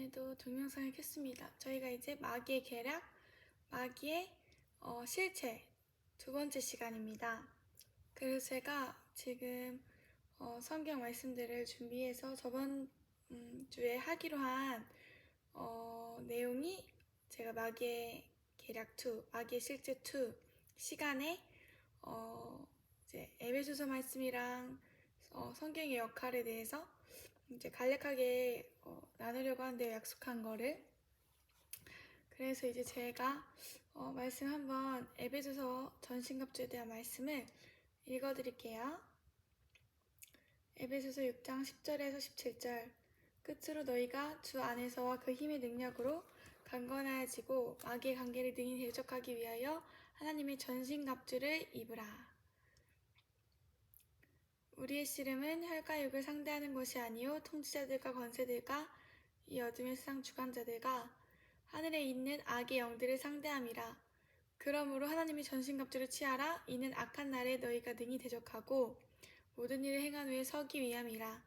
오늘도 동영상을 켰습니다. 저희가 이제 마귀의 계략, 마귀의 실체 두 번째 시간입니다. 그래서 제가 지금 성경 말씀들을 준비해서 저번 주에 하기로 한 내용이 제가 마귀의 계략 2, 마귀의 실체 2 시간에 이제 에베소서 말씀이랑 성경의 역할에 대해서 이제 간략하게 나누려고 하는데요, 약속한 거를. 그래서 이제 제가 말씀 한번 에베소서 전신갑주에 대한 말씀을 읽어드릴게요. 에베소서 6장 10절에서 17절. 끝으로 너희가 주 안에서와 그 힘의 능력으로 강건하여지고 마귀의 관계를 능히 대적하기 위하여 하나님의 전신갑주를 입으라. 우리의 씨름은 혈과 육을 상대하는 것이 아니요 통치자들과 권세들과 이 어둠의 세상 주관자들과 하늘에 있는 악의 영들을 상대함이라. 그러므로 하나님의 전신갑주를 취하라. 이는 악한 날에 너희가 능히 대적하고 모든 일을 행한 후에 서기 위함이라.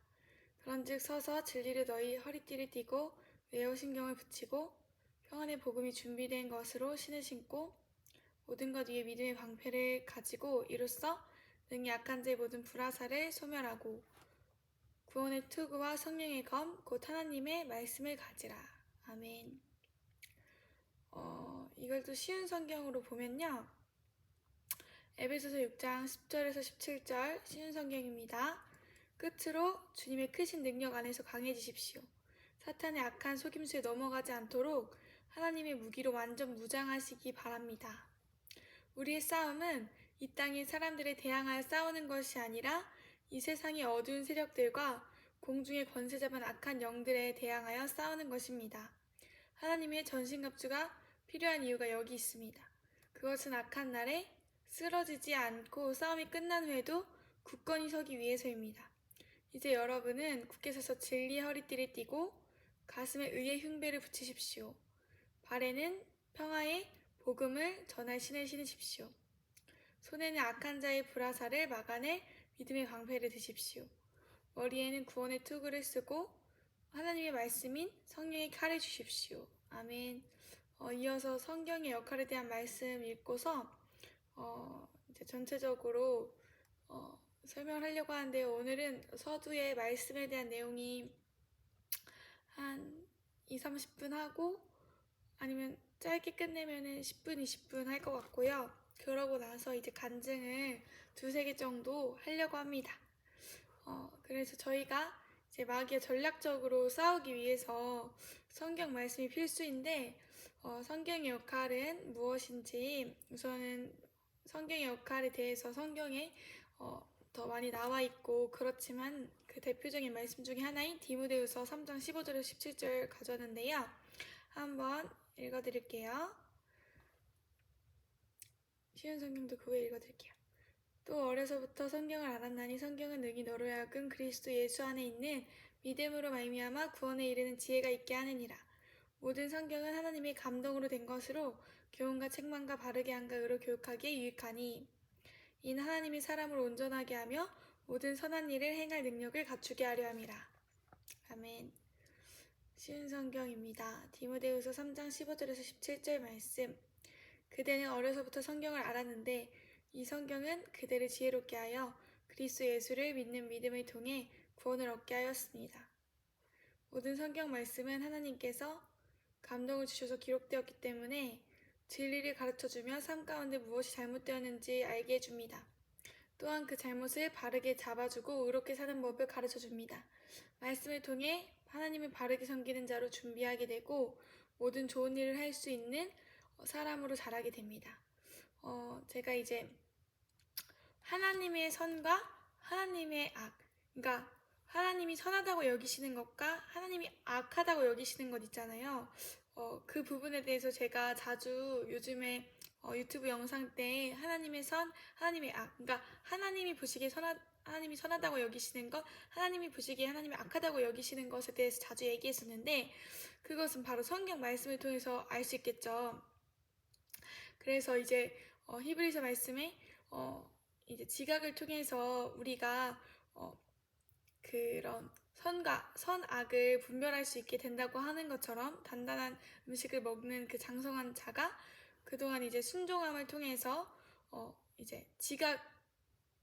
그런즉 서서 진리를 너희 허리띠를 띠고 외어 신경을 붙이고 평안의 복음이 준비된 것으로 신을 신고 모든 것 위에 믿음의 방패를 가지고 이로써 능히 약한 자의 모든 불화살을 소멸하고 구원의 투구와 성령의 검 곧 하나님의 말씀을 가지라. 아멘. 이걸 또 쉬운 성경으로 보면요, 에베소서 6장 10절에서 17절 쉬운 성경입니다. 끝으로 주님의 크신 능력 안에서 강해지십시오. 사탄의 악한 속임수에 넘어가지 않도록 하나님의 무기로 완전 무장하시기 바랍니다. 우리의 싸움은 이 땅의 사람들에 대항하여 싸우는 것이 아니라 이 세상의 어두운 세력들과 공중의 권세 잡은 악한 영들에 대항하여 싸우는 것입니다. 하나님의 전신갑주가 필요한 이유가 여기 있습니다. 그것은 악한 날에 쓰러지지 않고 싸움이 끝난 후에도 굳건히 서기 위해서입니다. 이제 여러분은 굳게 서서 진리의 허리띠를 띠고 가슴에 의의 흉배를 붙이십시오. 발에는 평화의 복음을 전할 신을 신으십시오. 손에는 악한 자의 불화살을 막아낼 믿음의 방패를 드십시오. 머리에는 구원의 투구를 쓰고 하나님의 말씀인 성령의 칼을 주십시오. 아멘. 이어서 성경의 역할에 대한 말씀 읽고서 이제 전체적으로 설명을 하려고 하는데요. 오늘은 서두의 말씀에 대한 내용이 한 2-30분 하고 아니면 짧게 끝내면은 10분, 20분 할 것 같고요. 그러고 나서 이제 간증을 2-3개 정도 하려고 합니다. 그래서 저희가 이제 마귀와 전략적으로 싸우기 위해서 성경 말씀이 필수인데, 성경의 역할은 무엇인지 우선은 성경의 역할에 대해서 성경에 더 많이 나와 있고 그렇지만 그 대표적인 말씀 중에 하나인 디모데후서 3장 15절에서 17절 가져왔는데요. 한번 읽어드릴게요. 쉬운 성경도 그 후에 읽어드릴게요. 또 어려서부터 성경을 알았나니 성경은 능히 너로 하여금 그리스도 예수 안에 있는 믿음으로 말미암아 구원에 이르는 지혜가 있게 하느니라. 모든 성경은 하나님의 감동으로 된 것으로 교훈과 책망과 바르게 함과 의로 교육하기에 유익하니 이는 하나님이 사람을 온전하게 하며 모든 선한 일을 행할 능력을 갖추게 하려 함이라. 아멘. 쉬운 성경입니다. 디모데후서 3장 15절에서 17절 말씀. 그대는 어려서부터 성경을 알았는데 이 성경은 그대를 지혜롭게 하여 그리스도 예수를 믿는 믿음을 통해 구원을 얻게 하였습니다. 모든 성경 말씀은 하나님께서 감동을 주셔서 기록되었기 때문에 진리를 가르쳐주며 삶 가운데 무엇이 잘못되었는지 알게 해줍니다. 또한 그 잘못을 바르게 잡아주고 의롭게 사는 법을 가르쳐줍니다. 말씀을 통해 하나님을 바르게 섬기는 자로 준비하게 되고 모든 좋은 일을 할 수 있는 사람으로 자라게 됩니다. 제가 이제 하나님의 선과 하나님의 악, 그러니까 하나님이 선하다고 여기시는 것과 하나님이 악하다고 여기시는 것 있잖아요. 그 부분에 대해서 제가 자주 요즘에 유튜브 영상 때 하나님의 선, 하나님의 악, 그러니까 하나님이 보시기에 하나님이 선하다고 여기시는 것, 하나님이 보시기에 하나님이 악하다고 여기시는 것에 대해서 자주 얘기했었는데 그것은 바로 성경 말씀을 통해서 알 수 있겠죠. 그래서 이제 히브리서 말씀에 이제 지각을 통해서 우리가 그런 선악을 분별할 수 있게 된다고 하는 것처럼 단단한 음식을 먹는 그 장성한 자가 그동안 이제 순종함을 통해서 이제 지각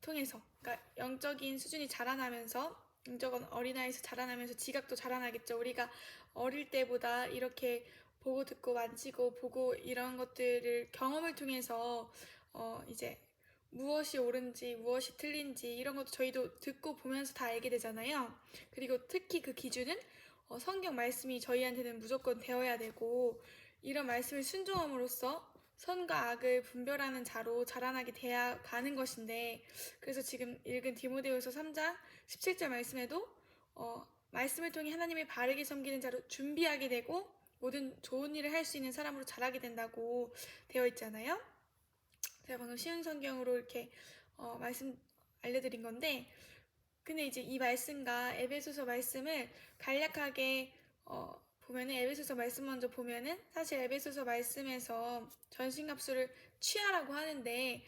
통해서 그러니까 영적인 수준이 자라나면서 영적인 어린아이에서 자라나면서 지각도 자라나겠죠. 우리가 어릴 때보다 이렇게 보고 듣고 만지고 보고 이런 것들을 경험을 통해서 이제 무엇이 옳은지 무엇이 틀린지 이런 것도 저희도 듣고 보면서 다 알게 되잖아요. 그리고 특히 그 기준은 성경 말씀이 저희한테는 무조건 되어야 되고 이런 말씀을 순종함으로써 선과 악을 분별하는 자로 자라나게 되어 가는 것인데 그래서 지금 읽은 디모데후서 3장 17절 말씀에도 말씀을 통해 하나님을 바르게 섬기는 자로 준비하게 되고 모든 좋은 일을 할 수 있는 사람으로 자라게 된다고 되어 있잖아요. 제가 방금 쉬운 성경으로 이렇게 말씀 알려드린 건데 근데 이제 이 말씀과 에베소서 말씀을 간략하게 보면은 에베소서 말씀 먼저 보면은 사실 에베소서 말씀에서 전신갑주를 취하라고 하는데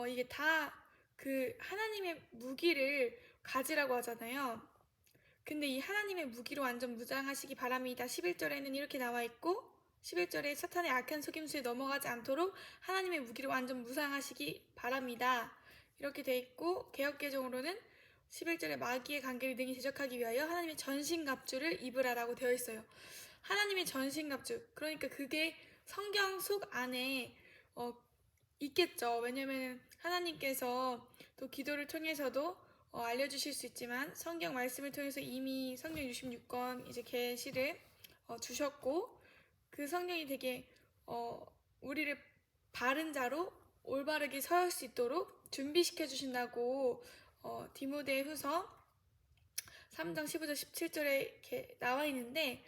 이게 다 그 하나님의 무기를 가지라고 하잖아요. 근데 이 하나님의 무기로 완전 무장하시기 바랍니다. 11절에는 이렇게 나와 있고 11절에 사탄의 악한 속임수에 넘어가지 않도록 하나님의 무기로 완전 무장하시기 바랍니다. 이렇게 돼 있고 개역개정으로는 11절에 마귀의 관계를 능히 대적하기 위하여 하나님의 전신갑주를 입으라라고 되어 있어요. 하나님의 전신갑주 그러니까 그게 성경 속 안에 있겠죠. 왜냐면 하나님께서 또 기도를 통해서도 알려주실 수 있지만 성경 말씀을 통해서 이미 성경 66권 이제 계시를 주셨고 그 성경이 되게 우리를 바른 자로 올바르게 서할 수 있도록 준비시켜 주신다고 디모데후서 3장 15절 17절에 이렇게 나와 있는데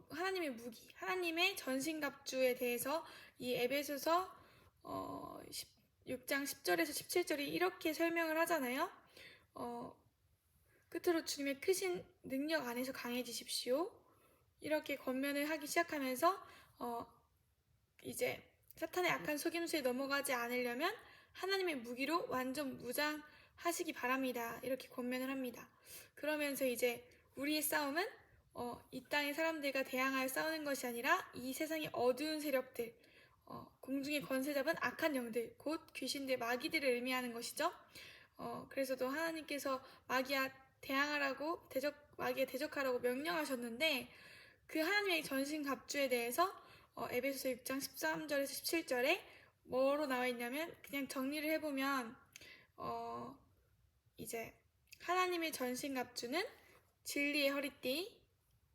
하나님의 무기, 하나님의 전신갑주에 대해서 이 에베소서 6장 10절에서 17절이 이렇게 설명을 하잖아요. 끝으로 주님의 크신 능력 안에서 강해지십시오. 이렇게 권면을 하기 시작하면서 이제 사탄의 악한 속임수에 넘어가지 않으려면 하나님의 무기로 완전 무장하시기 바랍니다. 이렇게 권면을 합니다. 그러면서 이제 우리의 싸움은 이 땅의 사람들과 대항하여 싸우는 것이 아니라 이 세상의 어두운 세력들, 공중의 권세 잡은 악한 영들, 곧 귀신들, 마귀들을 의미하는 것이죠. 그래서 또 하나님께서 마귀와 대항하라고 마귀에 대적하라고 명령하셨는데 그 하나님의 전신갑주에 대해서 에베소서 6장 13절에서 17절에 뭐로 나와 있냐면 그냥 정리를 해보면 이제 하나님의 전신갑주는 진리의 허리띠,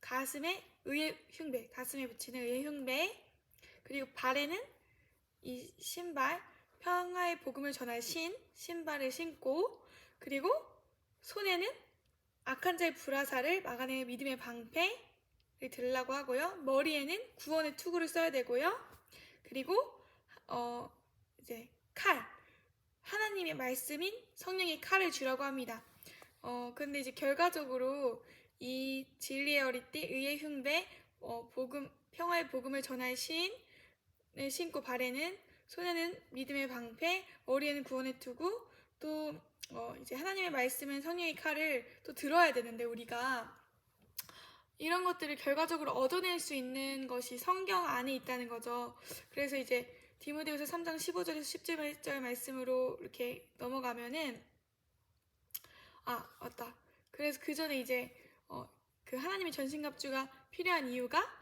가슴에 의의 흉배, 가슴에 붙이는 의의 흉배, 그리고 발에는 이 신발, 평화의 복음을 전할 신발을 신고, 그리고 손에는 악한 자의 불화살을 막아내는 믿음의 방패를 들라고 하고요. 머리에는 구원의 투구를 써야 되고요. 그리고 이제 칼, 하나님의 말씀인 성령의 칼을 쥐라고 합니다. 근데 이제 결과적으로 이 진리의 허리띠, 의의 흉배, 평화의 복음을 전할 신을 신고 발에는 손에는 믿음의 방패, 머리에는 구원의 투구, 또 이제 하나님의 말씀은 성령의 칼을 또 들어야 되는데 우리가 이런 것들을 결과적으로 얻어낼 수 있는 것이 성경 안에 있다는 거죠. 그래서 이제 디모데후서 3장 15절에서 17절 말씀으로 이렇게 넘어가면은 맞다. 그래서 그 전에 이제 그 하나님의 전신갑주가 필요한 이유가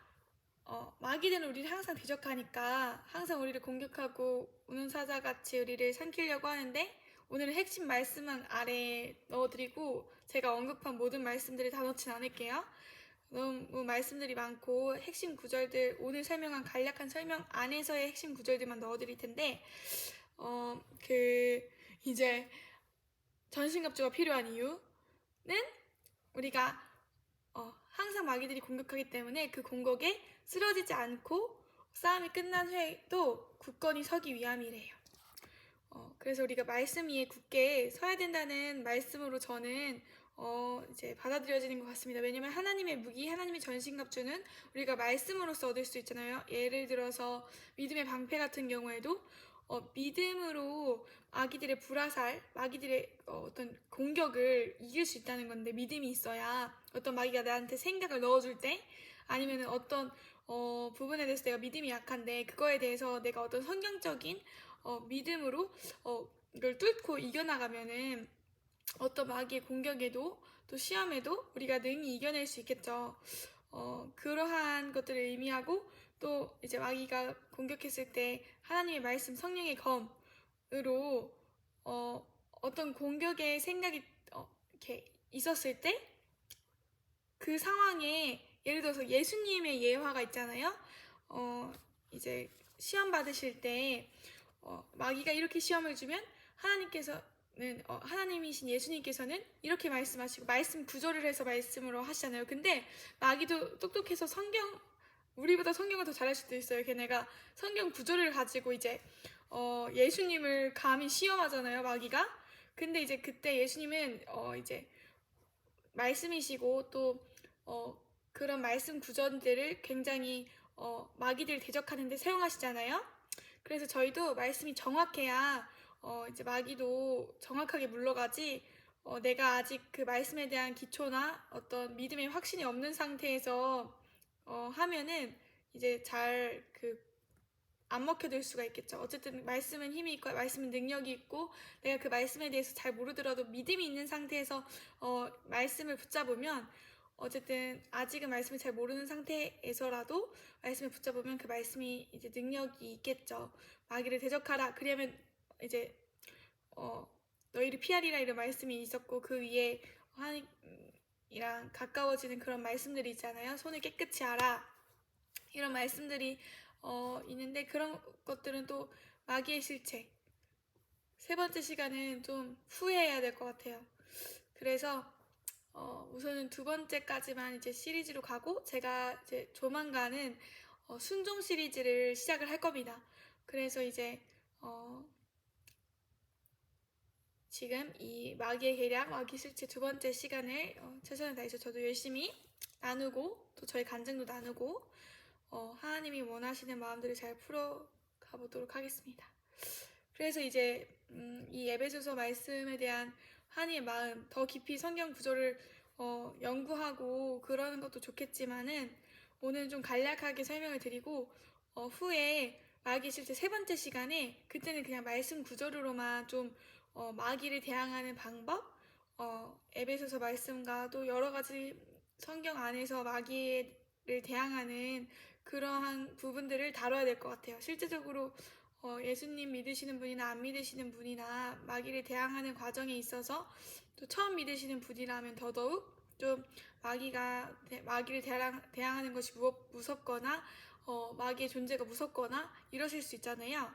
마귀들은 우리를 항상 대적하니까 항상 우리를 공격하고 우는 사자같이 우리를 삼키려고 하는데 오늘은 핵심 말씀만 아래에 넣어드리고 제가 언급한 모든 말씀들을 다 넣진 않을게요. 너무 말씀들이 많고 핵심 구절들 오늘 설명한 간략한 설명 안에서의 핵심 구절들만 넣어드릴 텐데 이제 전신갑주가 필요한 이유는 우리가 항상 마귀들이 공격하기 때문에 그 공격에 쓰러지지 않고 싸움이 끝난 후에도 굳건히 서기 위함이래요. 그래서 우리가 말씀 위에 굳게 서야 된다는 말씀으로 저는 이제 받아들여지는 것 같습니다. 왜냐면 하나님의 무기, 하나님의 전신갑주는 우리가 말씀으로써 얻을 수 있잖아요. 예를 들어서 믿음의 방패 같은 경우에도 믿음으로 마귀들의 불화살, 마귀들의 어떤 공격을 이길 수 있다는 건데 믿음이 있어야 어떤 마귀가 나한테 생각을 넣어줄 때, 아니면 어떤 부분에 대해서 내가 믿음이 약한데 그거에 대해서 내가 어떤 성경적인 믿음으로 이걸 뚫고 이겨나가면은 어떤 마귀의 공격에도 또 시험에도 우리가 능히 이겨낼 수 있겠죠. 그러한 것들을 의미하고, 또 이제 마귀가 공격했을 때 하나님의 말씀, 성령의 검으로 어떤 공격의 생각이 이렇게 있었을 때 그 상황에, 예를 들어서 예수님의 예화가 있잖아요. 이제 시험 받으실 때 마귀가 이렇게 시험을 주면 하나님이신 예수님께서는 이렇게 말씀하시고 말씀 구절을 해서 말씀으로 하시잖아요. 근데 마귀도 똑똑해서 우리보다 성경을 더 잘할 수도 있어요. 걔네가 성경 구절을 가지고 이제 예수님을 감히 시험하잖아요, 마귀가. 근데 이제 그때 예수님은 이제 말씀이시고 또 그런 말씀 구절들을 굉장히 마귀들 대적하는데 사용하시잖아요. 그래서 저희도 말씀이 정확해야 이제 마귀도 정확하게 물러가지, 내가 아직 그 말씀에 대한 기초나 어떤 믿음의 확신이 없는 상태에서 하면은 이제 잘 안 먹혀들 수가 있겠죠. 어쨌든 말씀은 힘이 있고 말씀은 능력이 있고, 내가 그 말씀에 대해서 잘 모르더라도 믿음이 있는 상태에서 말씀을 붙잡으면, 어쨌든 아직은 말씀을 잘 모르는 상태에서라도 말씀을 붙잡으면 그 말씀이 이제 능력이 있겠죠. 마귀를 대적하라. 그러면 이제 너희를 피하리라, 이런 말씀이 있었고, 그 위에 하나님이랑 가까워지는 그런 말씀들이 있잖아요. 손을 깨끗이 하라, 이런 말씀들이 있는데, 그런 것들은 또 마귀의 실체. 세 번째 시간은 좀 후회해야 될 것 같아요. 그래서 우선은 두 번째까지만 이제 시리즈로 가고, 제가 이제 조만간은 순종 시리즈를 시작을 할 겁니다. 그래서 이제 지금 이 마귀의 계략, 마귀 실체 두 번째 시간을 최선을 다해서 저도 열심히 나누고, 또 저희 간증도 나누고, 하나님이 원하시는 마음들을 잘 풀어 가보도록 하겠습니다. 그래서 이제 이 에베소서 말씀에 대한 하나님의 마음, 더 깊이 성경 구절을 연구하고 그러는 것도 좋겠지만은, 오늘 좀 간략하게 설명을 드리고, 후에 마귀 실제 세 번째 시간에, 그때는 그냥 말씀 구절로만 좀 마귀를 대항하는 방법, 에베소서 말씀과 또 여러 가지 성경 안에서 마귀를 대항하는 그러한 부분들을 다뤄야 될 것 같아요. 실제적으로 예수님 믿으시는 분이나 안 믿으시는 분이나 마귀를 대항하는 과정에 있어서, 또 처음 믿으시는 분이라면 더더욱 좀 마귀를 대항하는 것이 무섭거나 마귀의 존재가 무섭거나 이러실 수 있잖아요.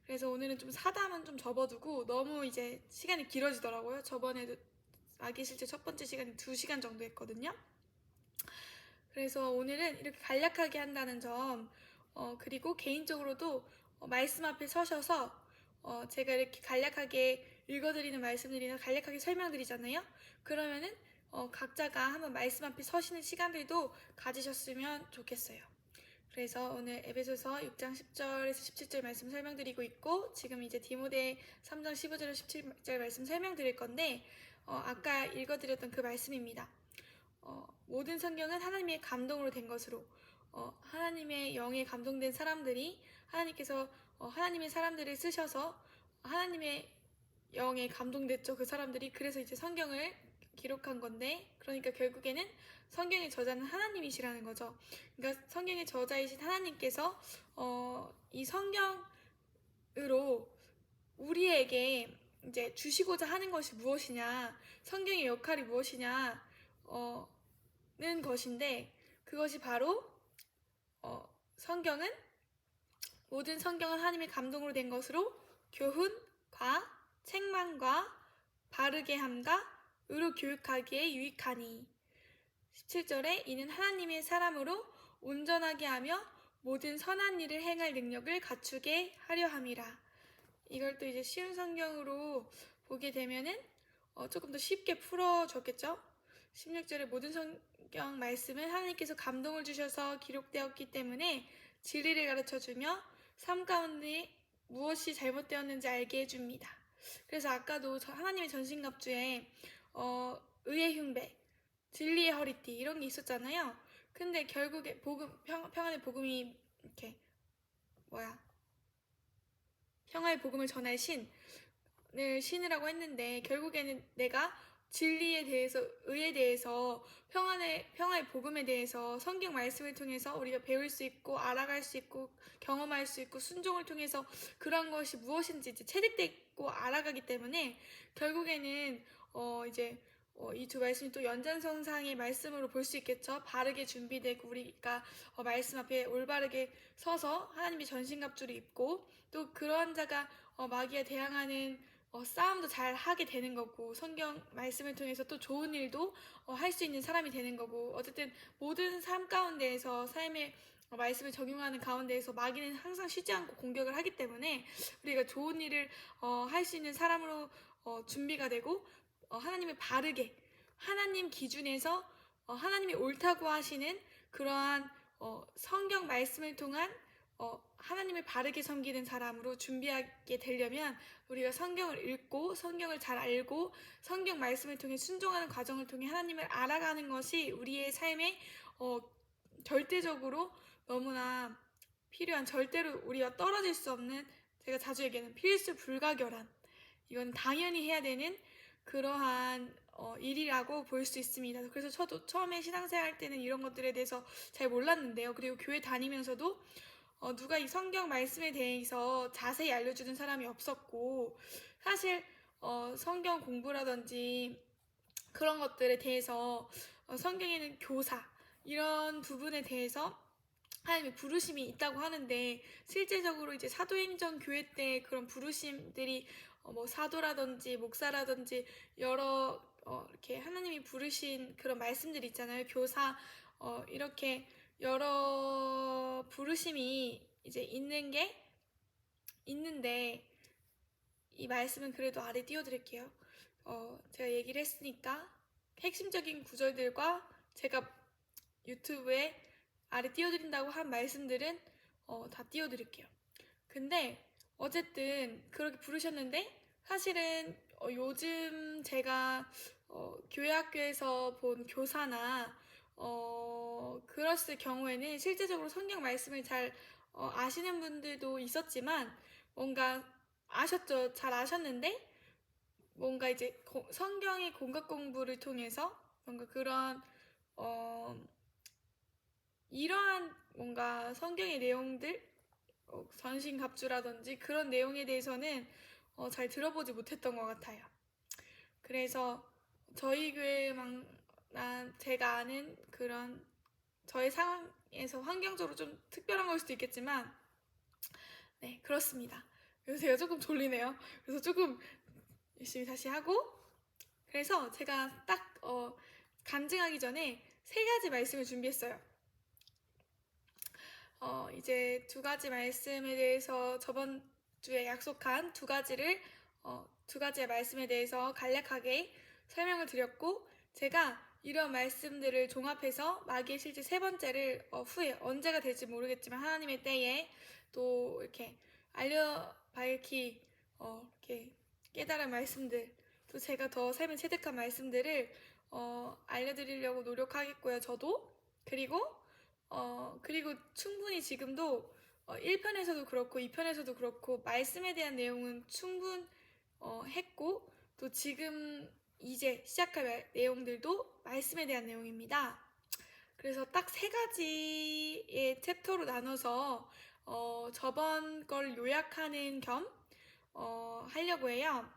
그래서 오늘은 좀 사담은 좀 접어두고, 너무 이제 시간이 길어지더라고요. 저번에도 마귀 실제 첫 번째 시간이 2시간 정도 했거든요. 그래서 오늘은 이렇게 간략하게 한다는 점, 그리고 개인적으로도 말씀 앞에 서셔서 제가 이렇게 간략하게 읽어드리는 말씀들이나 간략하게 설명드리잖아요. 그러면은 각자가 한번 말씀 앞에 서시는 시간들도 가지셨으면 좋겠어요. 그래서 오늘 에베소서 6장 10절에서 17절 말씀 설명드리고 있고, 지금 이제 디모데 3장 15절에서 17절 말씀 설명드릴 건데, 아까 읽어드렸던 그 말씀입니다. 모든 성경은 하나님의 감동으로 된 것으로, 하나님의 영에 감동된 사람들이, 하나님께서 하나님의 사람들을 쓰셔서 하나님의 영에 감동됐죠, 그 사람들이. 그래서 이제 성경을 기록한 건데, 그러니까 결국에는 성경의 저자는 하나님이시라는 거죠. 그러니까 성경의 저자이신 하나님께서 이 성경으로 우리에게 이제 주시고자 하는 것이 무엇이냐, 성경의 역할이 무엇이냐 는 것인데, 그것이 바로 모든 성경은 하나님의 감동으로 된 것으로 교훈과 책망과 바르게 함과 의로 교육하기에 유익하니, 17절에 이는 하나님의 사람으로 온전하게 하며 모든 선한 일을 행할 능력을 갖추게 하려 함이라. 이걸 또 이제 쉬운 성경으로 보게 되면은 조금 더 쉽게 풀어줬겠죠. 16절에 모든 성경 말씀은 하나님께서 감동을 주셔서 기록되었기 때문에 진리를 가르쳐주며 삶 가운데 무엇이 잘못되었는지 알게 해줍니다. 그래서 아까도 하나님의 전신갑주에 의의 흉배, 진리의 허리띠 이런 게 있었잖아요. 근데 결국에 평안의 복음이 이렇게 평화의 복음을 전할 신을 신이라고 했는데 결국에는 내가 진리에 대해서, 의에 대해서, 평화의 복음에 대해서 성경 말씀을 통해서 우리가 배울 수 있고 알아갈 수 있고 경험할 수 있고 순종을 통해서 그런 것이 무엇인지 이제 체득되고 알아가기 때문에 결국에는 이제 이 두 말씀이 또 연장선상의 말씀으로 볼 수 있겠죠. 바르게 준비되고 우리가 말씀 앞에 올바르게 서서 하나님의 전신갑주를 입고 또 그러한 자가 마귀에 대항하는 싸움도 잘 하게 되는 거고 성경 말씀을 통해서 또 좋은 일도 할 수 있는 사람이 되는 거고 어쨌든 모든 삶 가운데에서 삶의 말씀을 적용하는 가운데에서 마귀는 항상 쉬지 않고 공격을 하기 때문에 우리가 좋은 일을 할 수 있는 사람으로 준비가 되고 하나님을 바르게 하나님 기준에서 하나님이 옳다고 하시는 그러한 성경 말씀을 통한 하나님을 바르게 섬기는 사람으로 준비하게 되려면 우리가 성경을 읽고 성경을 잘 알고 성경 말씀을 통해 순종하는 과정을 통해 하나님을 알아가는 것이 우리의 삶에 절대적으로 너무나 필요한, 절대로 우리가 떨어질 수 없는, 제가 자주 얘기하는 필수 불가결한, 이건 당연히 해야 되는 그러한 일이라고 볼 수 있습니다. 그래서 저도 처음에 신앙생활 할 때는 이런 것들에 대해서 잘 몰랐는데요. 그리고 교회 다니면서도 누가 이 성경 말씀에 대해서 자세히 알려주는 사람이 없었고 사실 성경 공부라든지 그런 것들에 대해서 성경에는 교사 이런 부분에 대해서 하나님의 부르심이 있다고 하는데 실제적으로 이제 사도행전 교회 때 그런 부르심들이 뭐 사도라든지 목사라든지 여러 이렇게 하나님이 부르신 그런 말씀들이 있잖아요. 교사 이렇게 여러 부르심이 이제 있는데 이 말씀은 그래도 아래 띄워드릴게요. 제가 얘기를 했으니까 핵심적인 구절들과 제가 유튜브에 아래 띄워드린다고 한 말씀들은 다 띄워드릴게요. 근데 어쨌든 그렇게 부르셨는데 사실은 요즘 제가 교회 학교에서 본 교사나 그랬을 경우에는 실제적으로 성경 말씀을 잘 아시는 분들도 있었지만 뭔가 아셨죠? 잘 아셨는데 뭔가 이제 성경의 공각 공부를 통해서 뭔가 그런 이러한 뭔가 성경의 내용들 전신갑주라든지 그런 내용에 대해서는 잘 들어보지 못했던 것 같아요. 그래서 저희 교회만 제가 아는 그런 저의 상황에서 환경적으로 좀 특별한 걸 수도 있겠지만 네 그렇습니다. 그래서 제가 조금 졸리네요. 그래서 조금 열심히 다시 하고 그래서 제가 딱 간증하기 전에 3가지 말씀을 준비했어요. 이제 2가지 말씀에 대해서 저번 주에 약속한 2가지를 2가지의 말씀에 대해서 간략하게 설명을 드렸고 제가 이런 말씀들을 종합해서 마귀의 실제 3번째를 후에 언제가 될지 모르겠지만 하나님의 때에 또 이렇게 밝히 이렇게 깨달은 말씀들 또 제가 더 삶에 체득한 말씀들을 알려드리려고 노력하겠고요. 저도 그리고 충분히 지금도 1편에서도 그렇고 2편에서도 그렇고 말씀에 대한 내용은 충분했고 또 지금 이제 시작할 내용들도 말씀에 대한 내용입니다. 그래서 딱 3가지의 챕터로 나눠서 저번 걸 요약하는 겸 하려고 해요.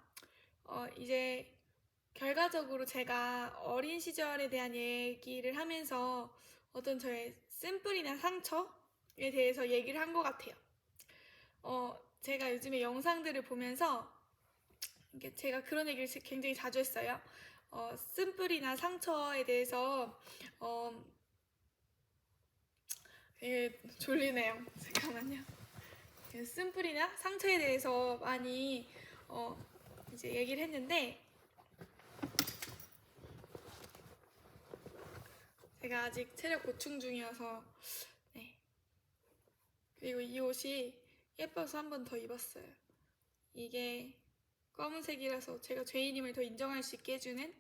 이제 결과적으로 제가 어린 시절에 대한 얘기를 하면서 어떤 저의 쓴뿌리나 상처에 대해서 얘기를 한 것 같아요. 제가 요즘에 영상들을 보면서 제가 그런 얘기를 굉장히 자주 했어요. 쓴뿌리나 상처에 대해서 졸리네요. 잠깐만요. 쓴뿌리나 상처에 대해서 많이 이제 얘기를 했는데 제가 아직 체력 보충 중이어서 네. 그리고 이 옷이 예뻐서 한 번 더 입었어요. 이게 검은색이라서 제가 죄인임을 더 인정할 수 있게 해주는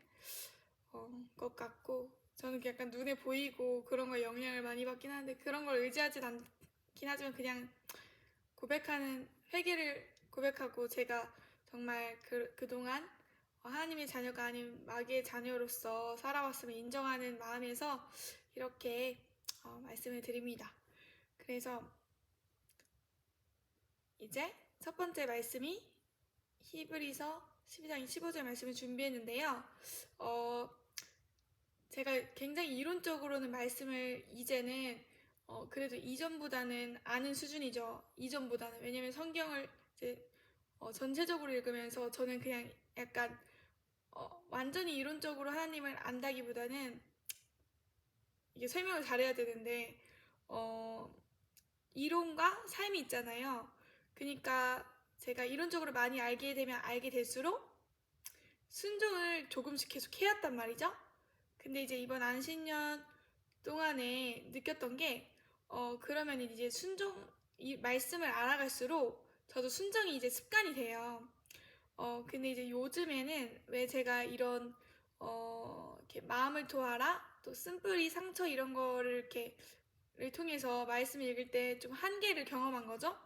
것 같고 저는 약간 눈에 보이고 그런 거에 영향을 많이 받긴 하는데 그런 걸 의지하진 않긴 하지만 그냥 회개를 고백하고 제가 정말 그동안 하나님의 자녀가 아닌 마귀의 자녀로서 살아왔음을 인정하는 마음에서 이렇게 말씀을 드립니다. 그래서 이제 첫 번째 말씀이 히브리서 12장 15절 말씀을 준비했는데요. 제가 굉장히 이론적으로는 말씀을 이제는 그래도 이전보다는 아는 수준이죠. 이전보다는. 왜냐면 성경을 이제 전체적으로 읽으면서 저는 그냥 약간 완전히 이론적으로 하나님을 안다기보다는 이게 설명을 잘해야 되는데 이론과 삶이 있잖아요. 그러니까 제가 이론적으로 많이 알게 되면 알게 될수록 순종을 조금씩 계속 해왔단 말이죠. 근데 이제 이번 안식년 동안에 느꼈던 게 그러면 이제 이 말씀을 알아갈수록 저도 순종이 이제 습관이 돼요. 근데 이제 요즘에는 왜 제가 이런 이렇게 마음을 토하라 또 쓴뿌리 상처 이런 거를 이렇게를 통해서 말씀을 읽을 때 좀 한계를 경험한 거죠.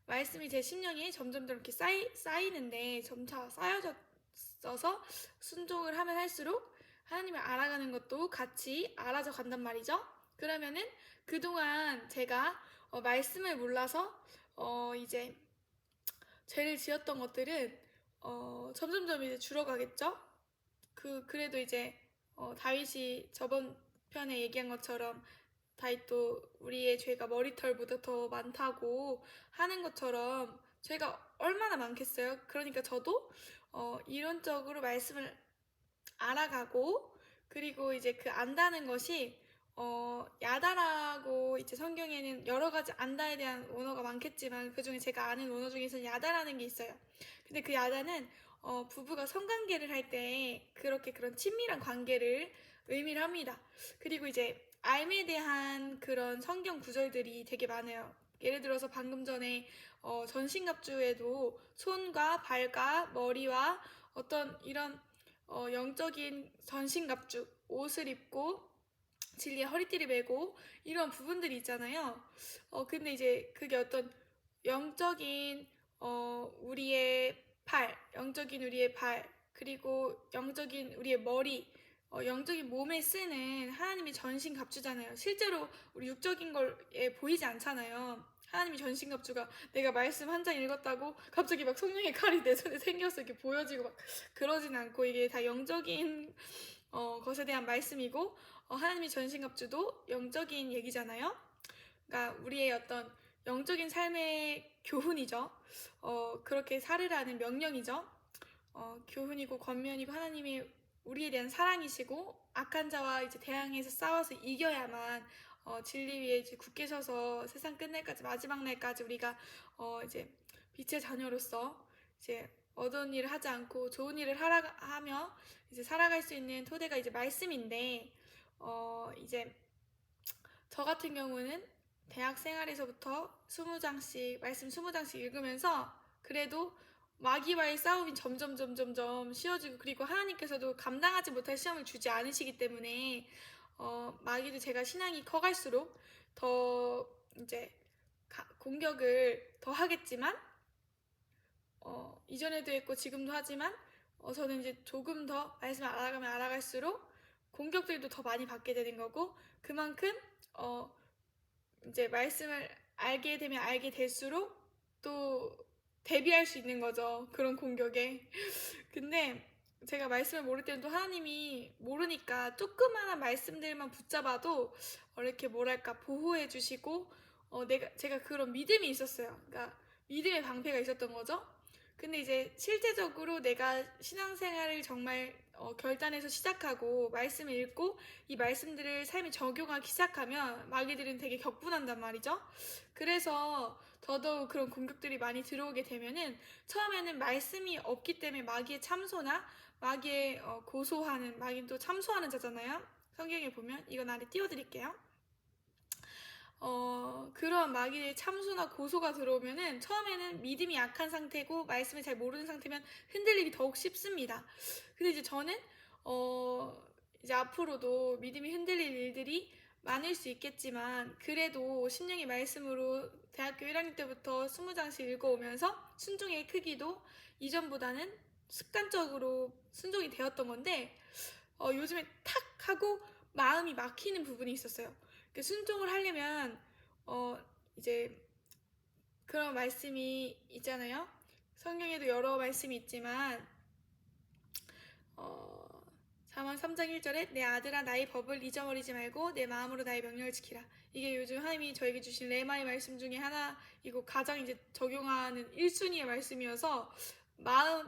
말씀이 제 심령에 점점 이렇게 쌓이는데 점차 쌓여져서 순종을 하면 할수록 하나님을 알아가는 것도 같이 알아져 간단 말이죠. 그러면은 그동안 제가 말씀을 몰라서 이제 죄를 지었던 것들은 점점점 이제 줄어가겠죠. 그래도 이제 다윗이 저번 편에 얘기한 것처럼 다윗도 우리의 죄가 머리털보다 더 많다고 하는 것처럼 죄가 얼마나 많겠어요. 그러니까 저도 이론적으로 말씀을 알아가고 그리고 이제 그 안다는 것이 야다라고 이제 성경에는 여러 가지 안다에 대한 원어가 많겠지만 그 중에 제가 아는 원어 중에서 야다라는 게 있어요. 근데 그 야다는 부부가 성관계를 할 때 그런 친밀한 관계를 의미를 합니다. 그리고 이제 알에 대한 그런 성경 구절들이 되게 많아요. 예를 들어서 방금 전에 전신갑주에도 손과 발과 머리와 어떤 이런 영적인 전신갑주 옷을 입고 진리의 허리띠를 메고 이런 부분들이 있잖아요. 근데 이제 그게 어떤 영적인 영적인 우리의 발, 그리고 영적인 우리의 머리, 영적인 몸에 쓰는 하나님의 전신갑주잖아요. 실제로 우리 육적인 걸에 보이지 않잖아요. 하나님의 전신갑주가 내가 말씀 한 장 읽었다고 갑자기 막 성령의 칼이 내 손에 생겨서 이렇게 보여지고 막 그러진 않고 이게 다 영적인 것에 대한 말씀이고 하나님의 전신갑주도 영적인 얘기잖아요. 그러니까 우리의 어떤 영적인 삶의 교훈이죠. 그렇게 살으라는 명령이죠. 교훈이고 권면이고 하나님이 우리에 대한 사랑이시고 악한 자와 이제 대항해서 싸워서 이겨야만 진리 위에 이제 굳게 서서 세상 끝날까지 마지막 날까지 우리가 이제 빛의 자녀로서 이제 어두운 일을 하지 않고 좋은 일을 하며 이제 살아갈 수 있는 토대가 이제 말씀인데 이제 저 같은 경우는 대학 생활에서부터 말씀 20장씩 읽으면서 그래도 마귀와의 싸움이 점점 쉬워지고 그리고 하나님께서도 감당하지 못할 시험을 주지 않으시기 때문에 마귀도 제가 신앙이 커갈수록 더 이제 공격을 더 하겠지만 이전에도 했고 지금도 하지만 저는 이제 조금 더 말씀을 알아가면 알아갈수록 공격들도 더 많이 받게 되는 거고 그만큼 이제 말씀을 알게 되면 알게 될수록 또 대비할 수 있는 거죠. 그런 공격에. 근데 제가 말씀을 모를 때는 또 하나님이 모르니까 조그마한 말씀들만 붙잡아도 이렇게 뭐랄까 보호해 주시고 제가 그런 믿음이 있었어요. 그러니까 믿음의 방패가 있었던 거죠. 근데 이제 실제적으로 내가 신앙생활을 정말 결단해서 시작하고 말씀을 읽고 이 말씀들을 삶에 적용하기 시작하면 마귀들은 되게 격분한단 말이죠. 그래서 더더욱 그런 공격들이 많이 들어오게 되면은 처음에는 말씀이 없기 때문에 마귀의 참소나 마귀의 마귀는 또 참소하는 자잖아요. 성경에 보면 이건 아래 띄워드릴게요. 그런 마귀의 참소나 고소가 들어오면은 처음에는 믿음이 약한 상태고 말씀을 잘 모르는 상태면 흔들리기 더욱 쉽습니다. 근데 이제 저는 이제 앞으로도 믿음이 흔들릴 일들이 많을 수 있겠지만 그래도 신령의 말씀으로 대학교 1학년 때부터 20장씩 읽어오면서 순종의 크기도 이전보다는 습관적으로 순종이 되었던 건데 요즘에 탁 하고 마음이 막히는 부분이 있었어요. 순종을 하려면 이제 그런 말씀이 있잖아요. 성경에도 여러 말씀이 있지만 잠언 3장 1절에 내 아들아 나의 법을 잊어버리지 말고 내 마음으로 나의 명령을 지키라. 이게 요즘 하나님이 저에게 주신 레마의 말씀 중에 하나이고 가장 이제 적용하는 1순위의 말씀이어서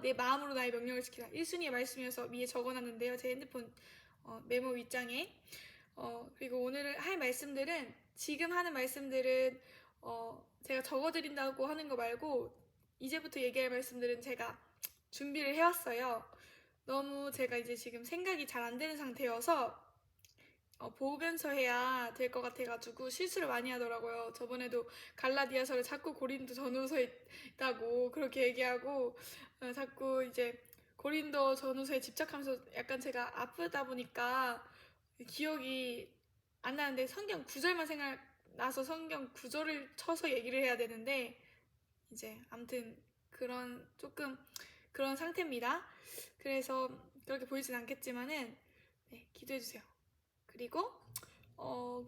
내 마음으로 나의 명령을 지키라. 1순위의 말씀이어서 위에 적어놨는데요. 제 핸드폰 메모 윗장에. 그리고 오늘 할 말씀들은 지금 하는 말씀들은 제가 적어드린다고 하는 거 말고 이제부터 얘기할 말씀들은 제가 준비를 해왔어요. 너무 제가 이제 지금 생각이 잘 안 되는 상태여서 보면서 해야 될 것 같아가지고 실수를 많이 하더라고요. 저번에도 갈라디아서를 자꾸 고린도 전후서에 있다고 그렇게 얘기하고 자꾸 이제 고린도 전후서에 집착하면서 약간 제가 아프다 보니까 기억이 안 나는데 성경 구절만 생각나서 성경 구절을 쳐서 얘기를 해야 되는데 이제 아무튼 조금 그런 상태입니다. 그래서 그렇게 보이진 않겠지만은 네, 기도해주세요. 그리고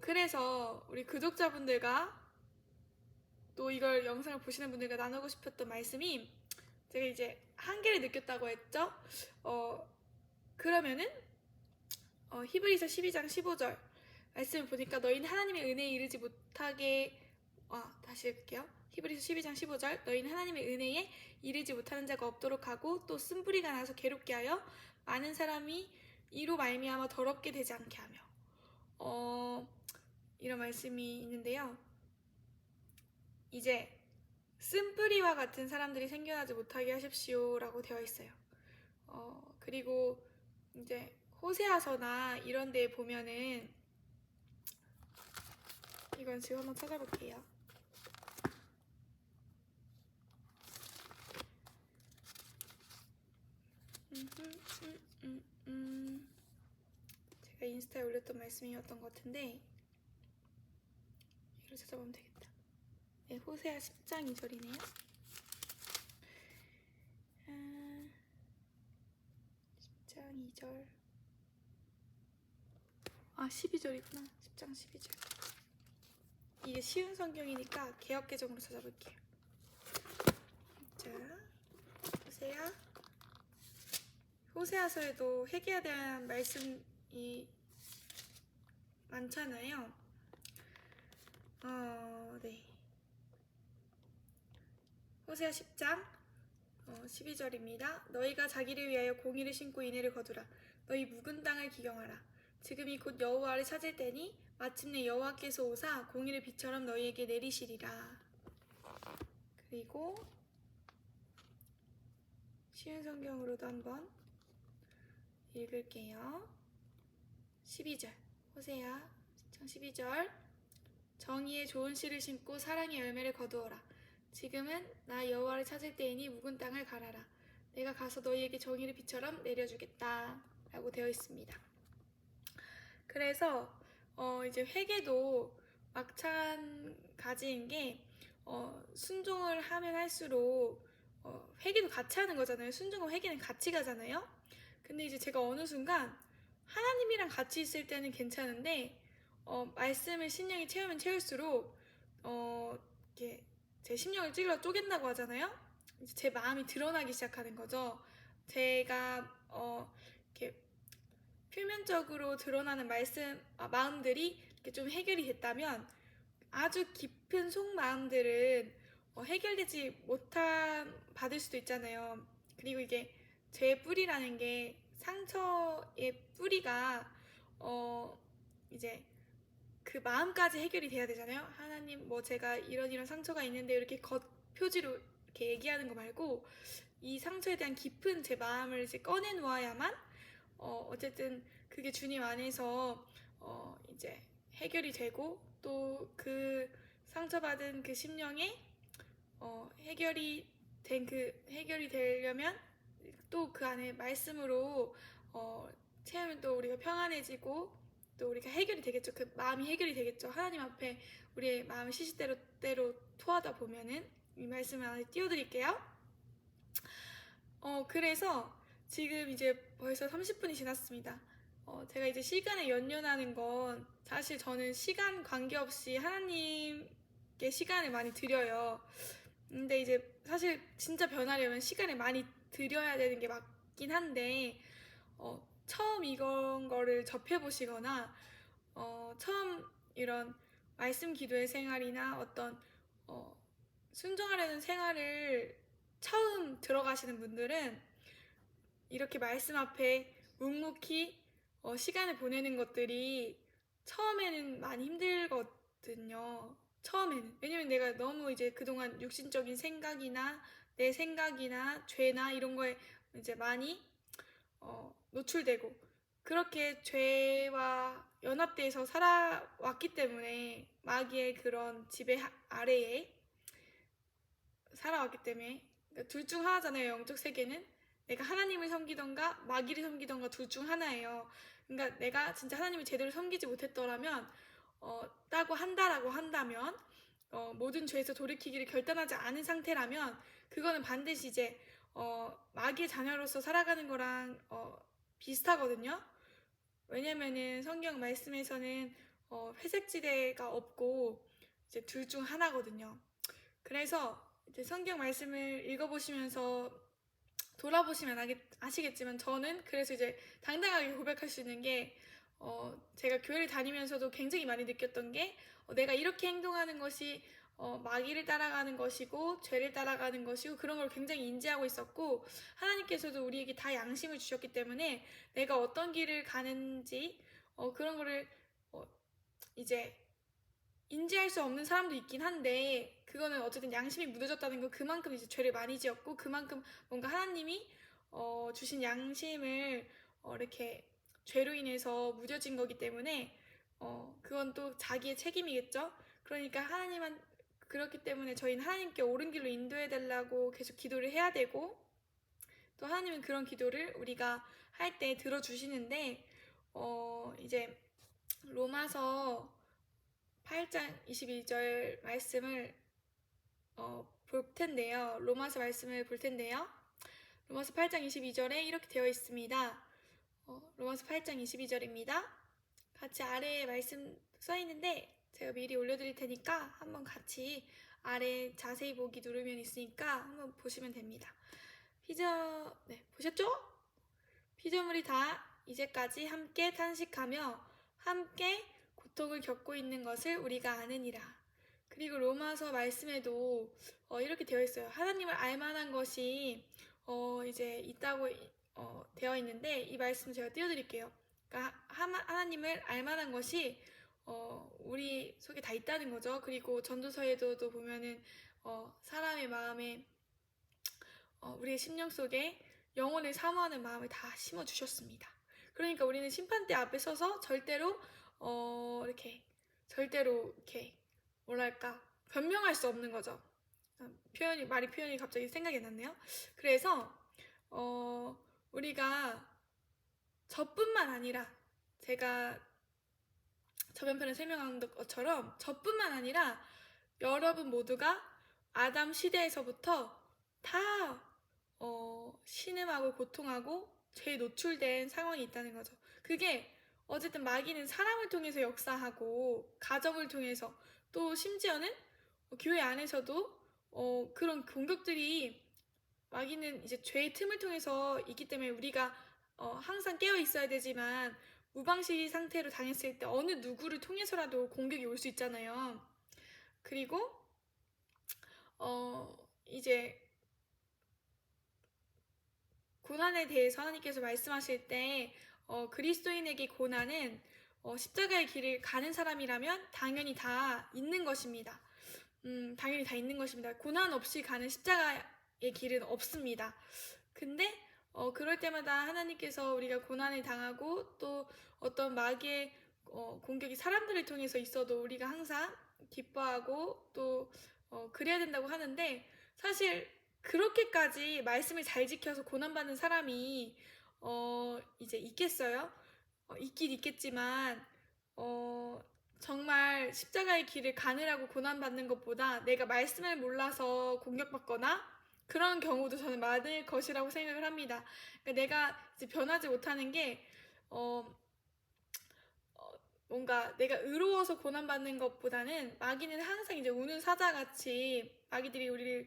그래서 우리 구독자분들과 또 이걸 영상을 보시는 분들과 나누고 싶었던 말씀이 제가 이제 한계를 느꼈다고 했죠. 그러면은 히브리서 12장 15절 말씀을 보니까 너희는 하나님의 은혜에 이르지 못하게 다시 읽을게요. 히브리서 12장 15절 너희는 하나님의 은혜에 이르지 못하는 자가 없도록 하고 또 쓴뿌리가 나서 괴롭게 하여 많은 사람이 이로 말미암아 더럽게 되지 않게 하며 이런 말씀이 있는데요. 이제 쓴뿌리와 같은 사람들이 생겨나지 못하게 하십시오 라고 되어 있어요. 그리고 이제 호세아서나 이런 데에 보면은 이건 지금 한번 찾아볼게요. 제가 인스타에 올렸던 말씀이었던 것 같은데 이걸 찾아보면 되겠다. 네, 호세아 10장 2절이네요. 10장 2절 12절이구나. 10장 12절. 이게 쉬운 성경이니까 개역개정으로 찾아볼게요. 자, 호세아서에도 회개에 대한 말씀이 많잖아요. 네. 호세아 10장 12절입니다. 너희가 자기를 위하여 공의를 심고 인애를 거두라. 너희 묵은 땅을 기경하라. 지금이 곧 여호와를 찾을 때니 마침내 여호와께서 오사 공의를 비처럼 너희에게 내리시리라. 그리고 쉬운 성경으로도 한번 읽을게요. 12절 호세아 10장 12절 정의의 좋은 씨를 심고 사랑의 열매를 거두어라. 지금은 나 여호와를 찾을 때이니 묵은 땅을 갈아라. 내가 가서 너희에게 정의를 비처럼 내려주겠다 라고 되어 있습니다. 그래서 이제 회개도 마찬가지인 게 순종을 하면 할수록 회개도 같이 하는 거잖아요. 순종과 회개는 같이 가잖아요. 근데 이제 제가 어느 순간 하나님이랑 같이 있을 때는 괜찮은데 말씀을 심령이 채우면 채울수록 이렇게 제 심령을 찔러 쪼갠다고 하잖아요. 이제 제 마음이 드러나기 시작하는 거죠. 제가 이렇게 표면적으로 드러나는 마음들이 이렇게 좀 해결이 됐다면 아주 깊은 속마음들은 해결되지 받을 수도 있잖아요. 그리고 이게 죄의 뿌리라는 게 상처의 뿌리가 이제 그 마음까지 해결이 돼야 되잖아요. 하나님 제가 이런 상처가 있는데 이렇게 겉표지로 이렇게 얘기하는 거 말고 이 상처에 대한 깊은 제 마음을 이제 꺼내놓아야만 어쨌든 그게 주님 안에서 이제 해결이 되고 또 그 상처받은 그 심령에 해결이 되려면 또 그 안에 말씀으로 채우면 또 우리가 평안해지고 또 우리가 해결이 되겠죠. 그 마음이 해결이 되겠죠. 하나님 앞에 우리의 마음을 시시때때로 토하다 보면은. 이 말씀을 안에 띄워드릴게요. 그래서 지금 이제 벌써 30분이 지났습니다. 제가 이제 시간에 연연하는 건 사실 저는 시간 관계없이 하나님께 시간을 많이 드려요. 근데 이제 사실 진짜 변하려면 시간을 많이 드려야 되는 게 맞긴 한데, 처음 이런 거를 접해보시거나, 처음 이런 말씀 기도의 생활이나 어떤, 순종하려는 생활을 처음 들어가시는 분들은 이렇게 말씀 앞에 묵묵히 시간을 보내는 것들이 처음에는 많이 힘들거든요. 처음에는. 왜냐면 내가 너무 이제 그동안 육신적인 생각이나 내 생각이나 죄나 이런 거에 이제 많이 노출되고 그렇게 죄와 연합돼서 살아왔기 때문에 마귀의 그런 지배 아래에 살아왔기 때문에 그러니까 둘 중 하나잖아요. 영적 세계는 내가 하나님을 섬기던가 마귀를 섬기던가 둘 중 하나예요. 그러니까 내가 진짜 하나님을 제대로 섬기지 못했더라면 따고 한다라고 한다면 모든 죄에서 돌이키기를 결단하지 않은 상태라면 그거는 반드시 이제 마귀의 자녀로서 살아가는 거랑 비슷하거든요. 왜냐면은 성경 말씀에서는 회색지대가 없고 이제 둘 중 하나거든요. 그래서 이제 성경 말씀을 읽어보시면서 돌아보시면 아시겠지만 저는 그래서 이제 당당하게 고백할 수 있는 게 제가 교회를 다니면서도 굉장히 많이 느꼈던 게 내가 이렇게 행동하는 것이 마귀를 따라가는 것이고 죄를 따라가는 것이고 그런 걸 굉장히 인지하고 있었고 하나님께서도 우리에게 다 양심을 주셨기 때문에 내가 어떤 길을 가는지 그런 거를 이제 인지할 수 없는 사람도 있긴 한데 그거는 어쨌든 양심이 무뎌졌다는 건 그만큼 이제 죄를 많이 지었고 그만큼 뭔가 하나님이 주신 양심을 이렇게 죄로 인해서 무뎌진 거기 때문에 그건 또 자기의 책임이겠죠. 그러니까 하나님은 그렇기 때문에 저희는 하나님께 옳은 길로 인도해 달라고 계속 기도를 해야 되고 또 하나님은 그런 기도를 우리가 할 때 들어주시는데 이제 로마서 8장 22절 말씀을 볼 텐데요. 로마서 말씀을 볼 텐데요. 로마서 8장 22절에 이렇게 되어 있습니다. 로마서 8장 22절입니다. 같이 아래에 말씀 써 있는데 제가 미리 올려드릴 테니까 한번 같이 아래 자세히 보기 누르면 있으니까 한번 보시면 됩니다. 네, 보셨죠? 피조물이 다 이제까지 함께 탄식하며 함께 고통을 겪고 있는 것을 우리가 아느니라. 그리고 로마서 말씀에도 이렇게 되어 있어요. 하나님을 알만한 것이 이제 있다고 되어 있는데 이 말씀 제가 띄워드릴게요. 그러니까 하나님을 알만한 것이 우리 속에 다 있다는 거죠. 그리고 전도서에도 보면은 사람의 마음에 우리의 심령 속에 영혼을 사모하는 마음을 다 심어주셨습니다. 그러니까 우리는 심판대 앞에 서서 절대로 이렇게 뭐랄까 변명할 수 없는 거죠. 표현이 갑자기 생각이 났네요. 그래서 우리가 저뿐만 아니라 제가 저변편에 설명한 것처럼 저뿐만 아니라 여러분 모두가 아담 시대에서부터 다 신음하고 고통하고 죄에 노출된 상황이 있다는 거죠. 그게 어쨌든 마귀는 사람을 통해서 역사하고 가정을 통해서 또 심지어는 교회 안에서도 그런 공격들이 마귀는 이제 죄의 틈을 통해서 있기 때문에 우리가 항상 깨어 있어야 되지만 무방시 상태로 당했을 때 어느 누구를 통해서라도 공격이 올 수 있잖아요. 그리고 이제 고난에 대해서 하나님께서 말씀하실 때 그리스도인에게 고난은 십자가의 길을 가는 사람이라면 당연히 다 있는 것입니다. 당연히 다 있는 것입니다. 고난 없이 가는 십자가의 길은 없습니다. 근데 그럴 때마다 하나님께서 우리가 고난을 당하고 또 어떤 마귀의 공격이 사람들을 통해서 있어도 우리가 항상 기뻐하고 또 그래야 된다고 하는데 사실 그렇게까지 말씀을 잘 지켜서 고난받는 사람이 이제 있겠어요? 있긴 있겠지만 정말 십자가의 길을 가느라고 고난받는 것보다 내가 말씀을 몰라서 공격받거나 그런 경우도 저는 많을 것이라고 생각을 합니다. 그러니까 내가 이제 변하지 못하는 게 어, 뭔가 내가 의로워서 고난받는 것보다는 마귀는 항상 이제 우는 사자같이 마귀들이 우리를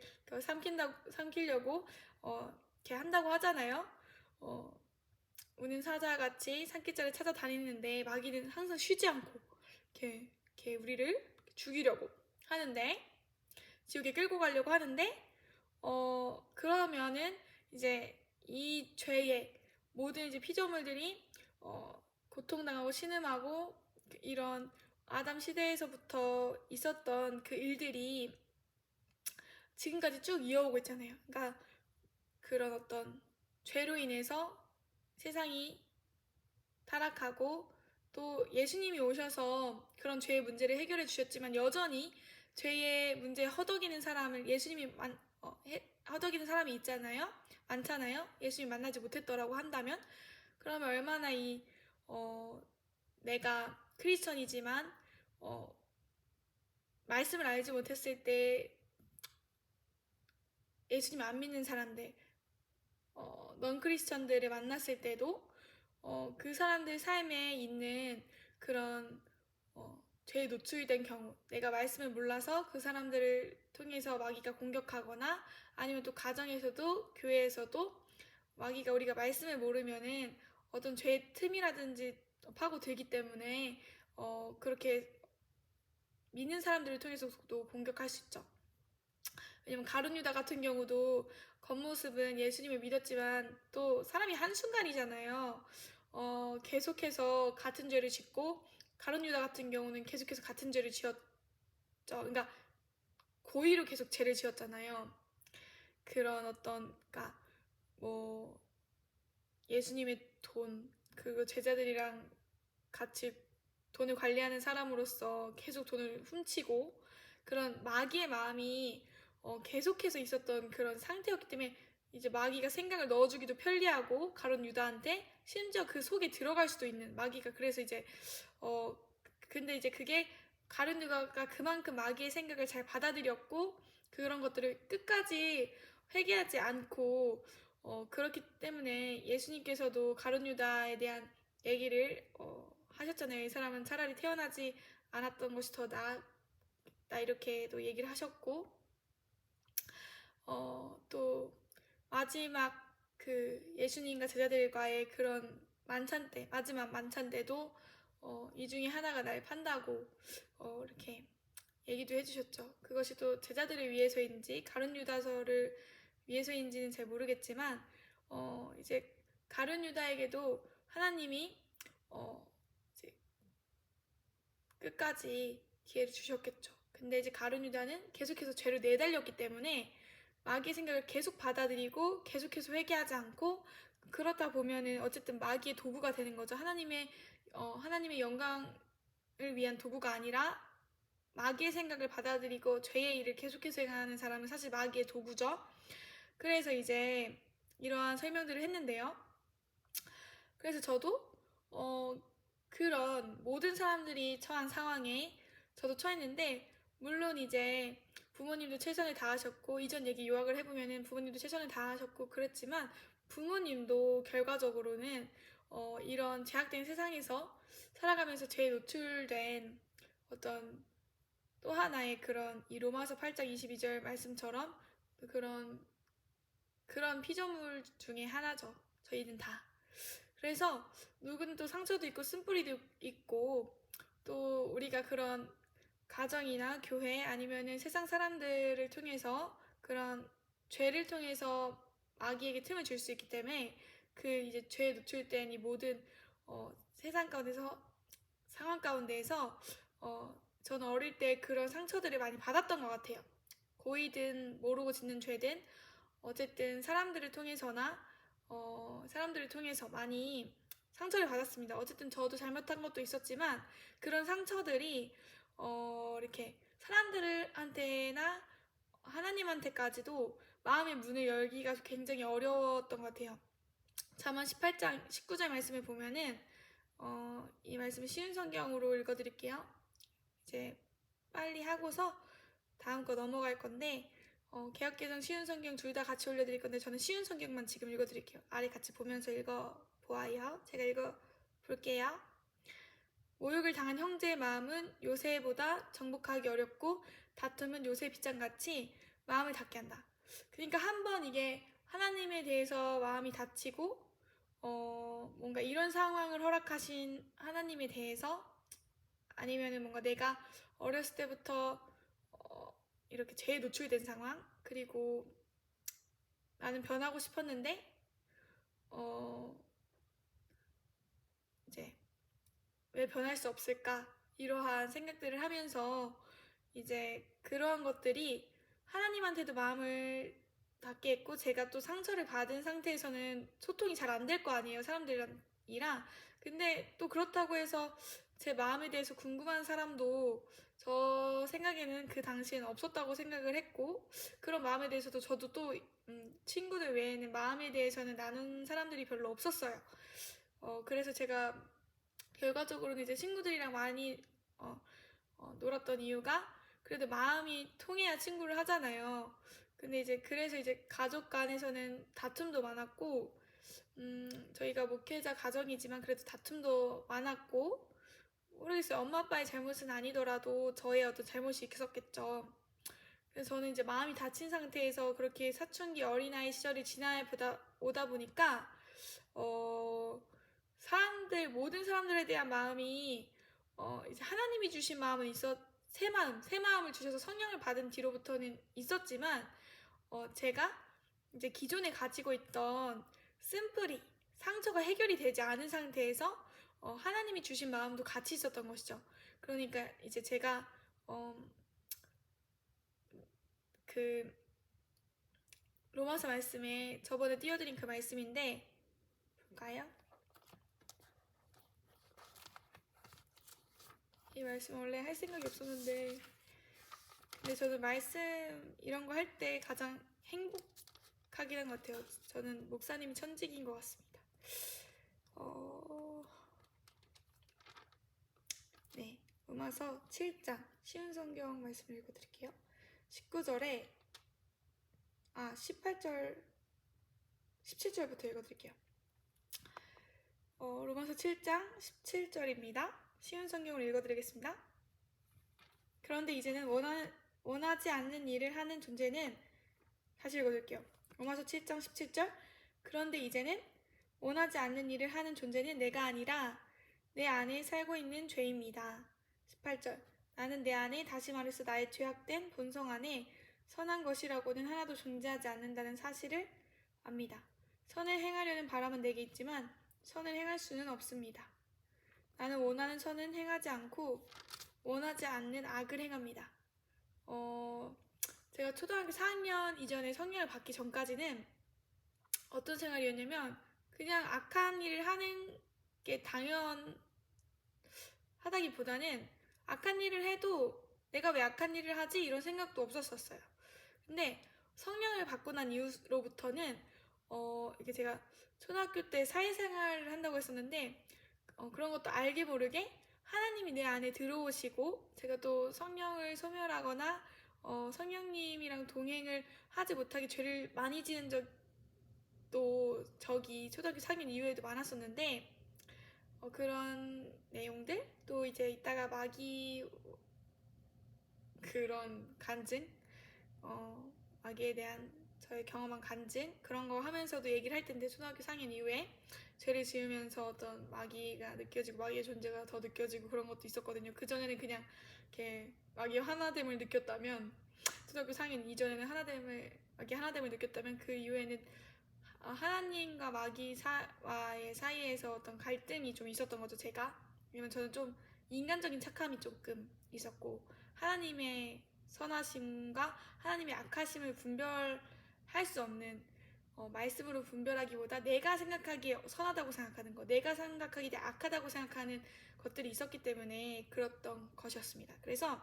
삼키려고 이렇게 한다고 하잖아요. 어, 우는 사자같이 산기자를 찾아다니는데 마귀는 항상 쉬지 않고 이렇게 우리를 죽이려고 하는데 지옥에 끌고 가려고 하는데 그러면은 이제 이 죄의 모든 이제 피조물들이 고통당하고 신음하고 이런 아담 시대에서부터 있었던 그 일들이 지금까지 쭉 이어오고 있잖아요. 그러니까 그런 어떤 죄로 인해서 세상이 타락하고 또 예수님이 오셔서 그런 죄의 문제를 해결해 주셨지만 여전히 죄의 문제에 허덕이는 사람을 허덕이는 사람이 있잖아요. 많잖아요. 예수님 만나지 못했더라고 한다면 그러면 얼마나 내가 크리스천이지만 말씀을 알지 못했을 때 예수님 안 믿는 사람들 넌 크리스천들을 만났을 때도 그 사람들 삶에 있는 그런 죄에 노출된 경우 내가 말씀을 몰라서 그 사람들을 통해서 마귀가 공격하거나 아니면 또 가정에서도 교회에서도 마귀가 우리가 말씀을 모르면은 어떤 죄의 틈이라든지 파고들기 때문에 그렇게 믿는 사람들을 통해서도 공격할 수 있죠. 왜냐면 가룟 유다 같은 경우도 겉모습은 예수님을 믿었지만 또 사람이 한순간이잖아요. 계속해서 같은 죄를 짓고 가룟 유다 같은 경우는 계속해서 같은 죄를 지었죠. 그러니까 고의로 계속 죄를 지었잖아요. 그런 그러니까 뭐 예수님의 돈 그리고 제자들이랑 같이 돈을 관리하는 사람으로서 계속 돈을 훔치고 그런 마귀의 마음이 계속해서 있었던 그런 상태였기 때문에 이제 마귀가 생각을 넣어주기도 편리하고 가룟 유다한테 심지어 그 속에 들어갈 수도 있는 마귀가 그래서 이제 근데 이제 그게 가룟 유다가 그만큼 마귀의 생각을 잘 받아들였고 그런 것들을 끝까지 회개하지 않고 그렇기 때문에 예수님께서도 가룟 유다에 대한 얘기를 하셨잖아요. 이 사람은 차라리 태어나지 않았던 것이 더 나았다 이렇게도 얘기를 하셨고 또 마지막 그 예수님과 제자들과의 그런 만찬 때 마지막 만찬 때도 이 중에 하나가 날 판다고 이렇게 얘기도 해주셨죠. 그것이 또 제자들을 위해서인지 가룟 유다서를 위해서인지는 잘 모르겠지만 이제 가룟 유다에게도 하나님이 이제 끝까지 기회를 주셨겠죠. 근데 이제 가룟 유다는 계속해서 죄를 내달렸기 때문에 마귀의 생각을 계속 받아들이고 계속해서 회개하지 않고 그러다 보면은 어쨌든 마귀의 도구가 되는 거죠. 하나님의 영광을 위한 도구가 아니라 마귀의 생각을 받아들이고 죄의 일을 계속해서 행하는 사람은 사실 마귀의 도구죠. 그래서 이제 이러한 설명들을 했는데요. 그래서 저도 그런 모든 사람들이 처한 상황에 저도 처했는데 물론 이제 부모님도 최선을 다하셨고 이전 얘기 요약을 해보면은 부모님도 최선을 다하셨고 그랬지만 부모님도 결과적으로는 이런 제약된 세상에서 살아가면서 죄에 노출된 어떤 또 하나의 그런 이 로마서 8장 22절 말씀처럼 그런 피조물 중에 하나죠. 저희는 다. 그래서 누구는 또 상처도 있고 쓴뿌리도 있고 또 우리가 그런 가정이나 교회 아니면은 세상 사람들을 통해서 그런 죄를 통해서 마귀에게 틈을 줄 수 있기 때문에 그 이제 죄에 노출된 이 모든 세상 가운데서 상황 가운데에서 저는 어릴 때 그런 상처들을 많이 받았던 것 같아요. 고이든 모르고 짓는 죄든 어쨌든 사람들을 통해서 많이 상처를 받았습니다. 어쨌든 저도 잘못한 것도 있었지만 그런 상처들이 이렇게 사람들한테나 하나님한테까지도 마음의 문을 열기가 굉장히 어려웠던 것 같아요. 잠언 18장 19절 말씀을 보면은 이 말씀을 쉬운 성경으로 읽어드릴게요. 이제 빨리 하고서 다음 거 넘어갈 건데 개역개정 쉬운 성경 둘 다 같이 올려드릴 건데 저는 쉬운 성경만 지금 읽어드릴게요. 아래 같이 보면서 읽어보아요. 제가 읽어볼게요. 모욕을 당한 형제의 마음은 요새보다 정복하기 어렵고 다툼은 요새 빗장같이 마음을 닫게 한다. 그러니까 한번 이게 하나님에 대해서 마음이 닫히고 뭔가 이런 상황을 허락하신 하나님에 대해서 아니면은 뭔가 내가 어렸을 때부터 이렇게 죄에 노출된 상황 그리고 나는 변하고 싶었는데 이제 왜 변할 수 없을까 이러한 생각들을 하면서 이제 그러한 것들이 하나님한테도 마음을 닫게 했고 제가 또 상처를 받은 상태에서는 소통이 잘 안 될 거 아니에요 사람들이랑. 근데 또 그렇다고 해서 제 마음에 대해서 궁금한 사람도 저 생각에는 그 당시에는 없었다고 생각을 했고 그런 마음에 대해서도 저도 또 친구들 외에는 마음에 대해서는 나눈 사람들이 별로 없었어요. 그래서 제가 결과적으로는 이제 친구들이랑 많이 놀았던 이유가 그래도 마음이 통해야 친구를 하잖아요. 근데 이제 그래서 이제 가족 간에서는 다툼도 많았고 저희가 목회자 가정이지만 그래도 다툼도 많았고 모르겠어요. 엄마 아빠의 잘못은 아니더라도 저의 어떤 잘못이 있었겠죠. 그래서 저는 이제 마음이 닫힌 상태에서 그렇게 사춘기 어린아이 시절이 오다 보니까 모든 사람들에 대한 마음이 이제 하나님이 주신 마음은 새 마음을 주셔서 성령을 받은 뒤로부터는 있었지만 제가 이제 기존에 가지고 있던 쓴뿌리 상처가 해결이 되지 않은 상태에서 하나님이 주신 마음도 같이 있었던 것이죠. 그러니까 이제 제가 그 로마서 말씀에 저번에 띄워드린 그 말씀인데 볼까요? 이 말씀 원래 할 생각이 없었는데 근데 저는 말씀 이런 거 할 때 가장 행복하긴 한 것 같아요. 저는 목사님이 천직인 것 같습니다. 네, 로마서 7장 쉬운 성경 말씀을 읽어드릴게요. 19절에 18절 17절부터 읽어드릴게요. 로마서 7장 17절입니다. 쉬운 성경을 읽어드리겠습니다. 그런데 이제는 원하지 않는 일을 하는 존재는 다시 읽어드릴게요. 로마서 7장 17절 그런데 이제는 원하지 않는 일을 하는 존재는 내가 아니라 내 안에 살고 있는 죄입니다. 18절 나는 내 안에 다시 말해서 나의 죄악된 본성 안에 선한 것이라고는 하나도 존재하지 않는다는 사실을 압니다. 선을 행하려는 바람은 내게 있지만 선을 행할 수는 없습니다. 나는 원하는 선은 행하지 않고 원하지 않는 악을 행합니다. 제가 초등학교 4학년 이전에 성령을 받기 전까지는 어떤 생활이었냐면 그냥 악한 일을 하는 게 당연하다기보다는 악한 일을 해도 내가 왜 악한 일을 하지? 이런 생각도 없었었어요. 근데 성령을 받고 난 이후로부터는 이게 제가 초등학교 때 사회생활을 한다고 했었는데 그런 것도 알게 모르게 하나님이 내 안에 들어오시고 제가 또 성령을 소멸하거나 성령님이랑 동행을 하지 못하게 죄를 많이 지은 적도 저기 초등학교 4학년 이후에도 많았었는데 그런 내용들 또 이제 이따가 마귀 그런 간증 마귀에 대한 저의 경험한 간증 그런 거 하면서도 얘기를 할 텐데 초등학교 4학년 이후에 죄를 지으면서 어떤 마귀가 느껴지고 마귀의 존재가 더 느껴지고 그런 것도 있었거든요. 그전에는 그냥 이렇게 마귀의 하나됨을 느꼈다면 초등학교 4학년 이전에는 마귀 하나됨을 느꼈다면 그 이후에는 하나님과 마귀와의 사이에서 어떤 갈등이 좀 있었던 거죠. 제가 왜냐면 저는 좀 인간적인 착함이 조금 있었고 하나님의 선하심과 하나님의 악하심을 분별할 수 없는 말씀으로 분별하기보다 내가 생각하기에 선하다고 생각하는 것, 내가 생각하기에 악하다고 생각하는 것들이 있었기 때문에 그랬던 것이었습니다. 그래서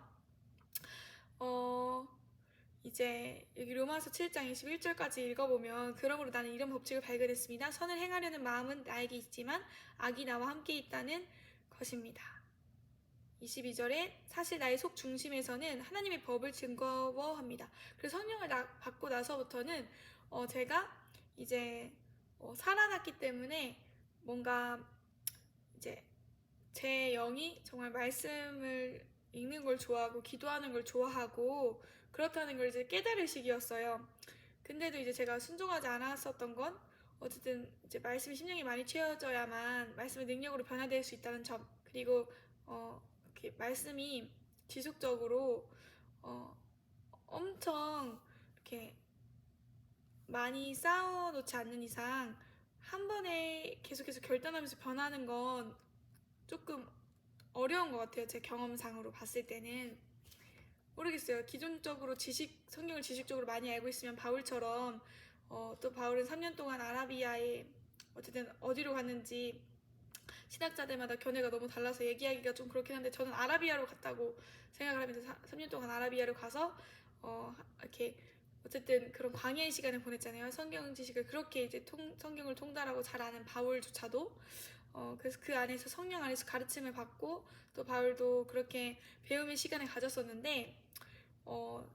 이제 여기 로마서 7장 21절까지 읽어보면 그러므로 나는 이런 법칙을 발견했습니다. 선을 행하려는 마음은 나에게 있지만 악이 나와 함께 있다는 것입니다. 22절에 사실 나의 속 중심에서는 하나님의 법을 즐거워합니다. 그래서 성령을 받고 나서부터는 제가 이제 살아났기 때문에 뭔가 이제 제 영이 정말 말씀을 읽는 걸 좋아하고 기도하는 걸 좋아하고 그렇다는 걸 이제 깨달을 시기였어요. 근데도 이제 제가 순종하지 않았었던 건 어쨌든 이제 말씀이 심령이 많이 채워져야만 말씀의 능력으로 변화될 수 있다는 점, 그리고 이렇게 말씀이 지속적으로 엄청 이렇게 많이 쌓아놓지 않는 이상 한 번에 계속해서 결단하면서 변하는 건 조금 어려운 것 같아요. 제 경험상으로 봤을 때는. 모르겠어요. 기존적으로 성경을 지식적으로 많이 알고 있으면 바울처럼 또 바울은 3년 동안 아라비아에 어쨌든 어디로 갔는지 신학자들마다 견해가 너무 달라서 얘기하기가 좀 그렇긴 한데, 저는 아라비아로 갔다고 생각을 하면서 3년 동안 아라비아로 가서 이렇게 어쨌든 그런 광야의 시간을 보냈잖아요. 성경 지식을 그렇게 이제 성경을 통달하고 잘 아는 바울조차도 그래서 그 안에서 성령 안에서 가르침을 받고 또 바울도 그렇게 배움의 시간을 가졌었는데,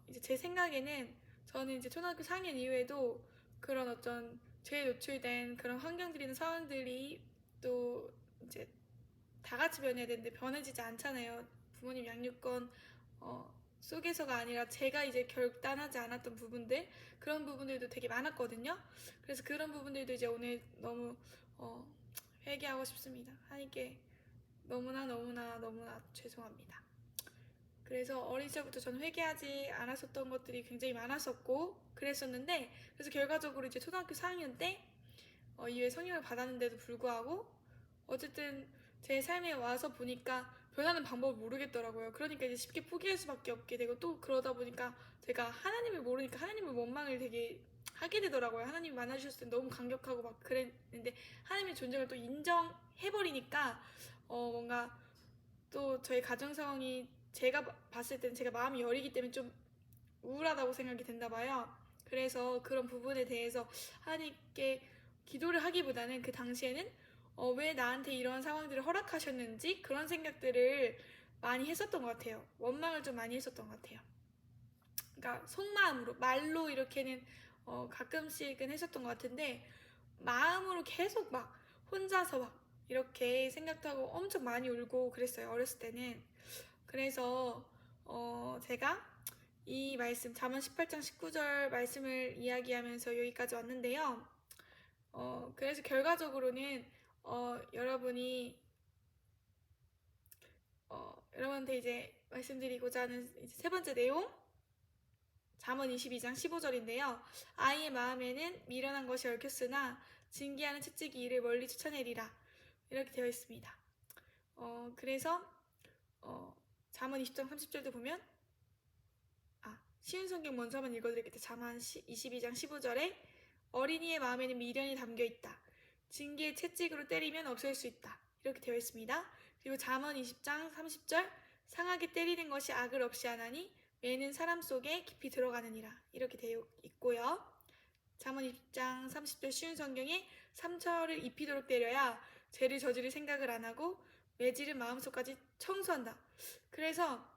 이제 제 생각에는 저는 이제 초등학교 4학년 이후에도 그런 어떤 죄에 노출된 그런 환경들이나 상황들이 또 이제 다 같이 변해야 되는데 변해지지 않잖아요. 부모님 양육권 속에서가 아니라 제가 이제 결단하지 않았던 부분들, 그런 부분들도 되게 많았거든요. 그래서 그런 부분들도 이제 오늘 너무 회개하고 싶습니다. 하나님께 너무나 죄송합니다. 그래서 어린 시절부터 저는 회개하지 않았었던 것들이 굉장히 많았었고 그랬었는데, 그래서 결과적으로 이제 초등학교 4학년 때 이후에 성령을 받았는데도 불구하고 어쨌든 제 삶에 와서 보니까 변하는 방법을 모르겠더라고요. 그러니까 이제 쉽게 포기할 수밖에 없게 되고, 또 그러다 보니까 제가 하나님을 모르니까 하나님의 원망을 되게 하게 되더라고요. 하나님이 만나주셨을 때 너무 감격하고 막 그랬는데 하나님의 존재를 또 인정해버리니까 뭔가 또 저희 가정 상황이 제가 봤을 때는 제가 마음이 여리기 때문에 좀 우울하다고 생각이 됐나 봐요. 그래서 그런 부분에 대해서 하나님께 기도를 하기보다는 그 당시에는 왜 나한테 이런 상황들을 허락하셨는지 그런 생각들을 많이 했었던 것 같아요. 원망을 좀 많이 했었던 것 같아요. 그러니까 속마음으로, 말로 이렇게는 가끔씩은 했었던 것 같은데, 마음으로 계속 막 혼자서 막 이렇게 생각도 하고 엄청 많이 울고 그랬어요. 어렸을 때는. 그래서 제가 이 말씀 잠언 18장 19절 말씀을 이야기하면서 여기까지 왔는데요. 그래서 결과적으로는 여러분이 여러분한테 이제 말씀드리고자 하는 이제 세 번째 내용, 잠언 22장 15절인데요. 아이의 마음에는 미련한 것이 얽혔으나 징계하는 채찍이 이를 멀리 쫓아내리라, 이렇게 되어 있습니다. 그래서 잠언 20장 30절도 보면, 쉬운 성경 먼저 한번 읽어드릴게요. 잠언 22장 15절에 어린이의 마음에는 미련이 담겨있다. 징계의 채찍으로 때리면 없앨 수 있다, 이렇게 되어 있습니다. 그리고 잠언 20장 30절, 상하게 때리는 것이 악을 없이 하나니 매는 사람 속에 깊이 들어가느니라, 이렇게 되어 있고요. 잠언 20장 30절 쉬운 성경에 상처를 입히도록 때려야 죄를 저지를 생각을 안 하고 매질은 마음속까지 청소한다. 그래서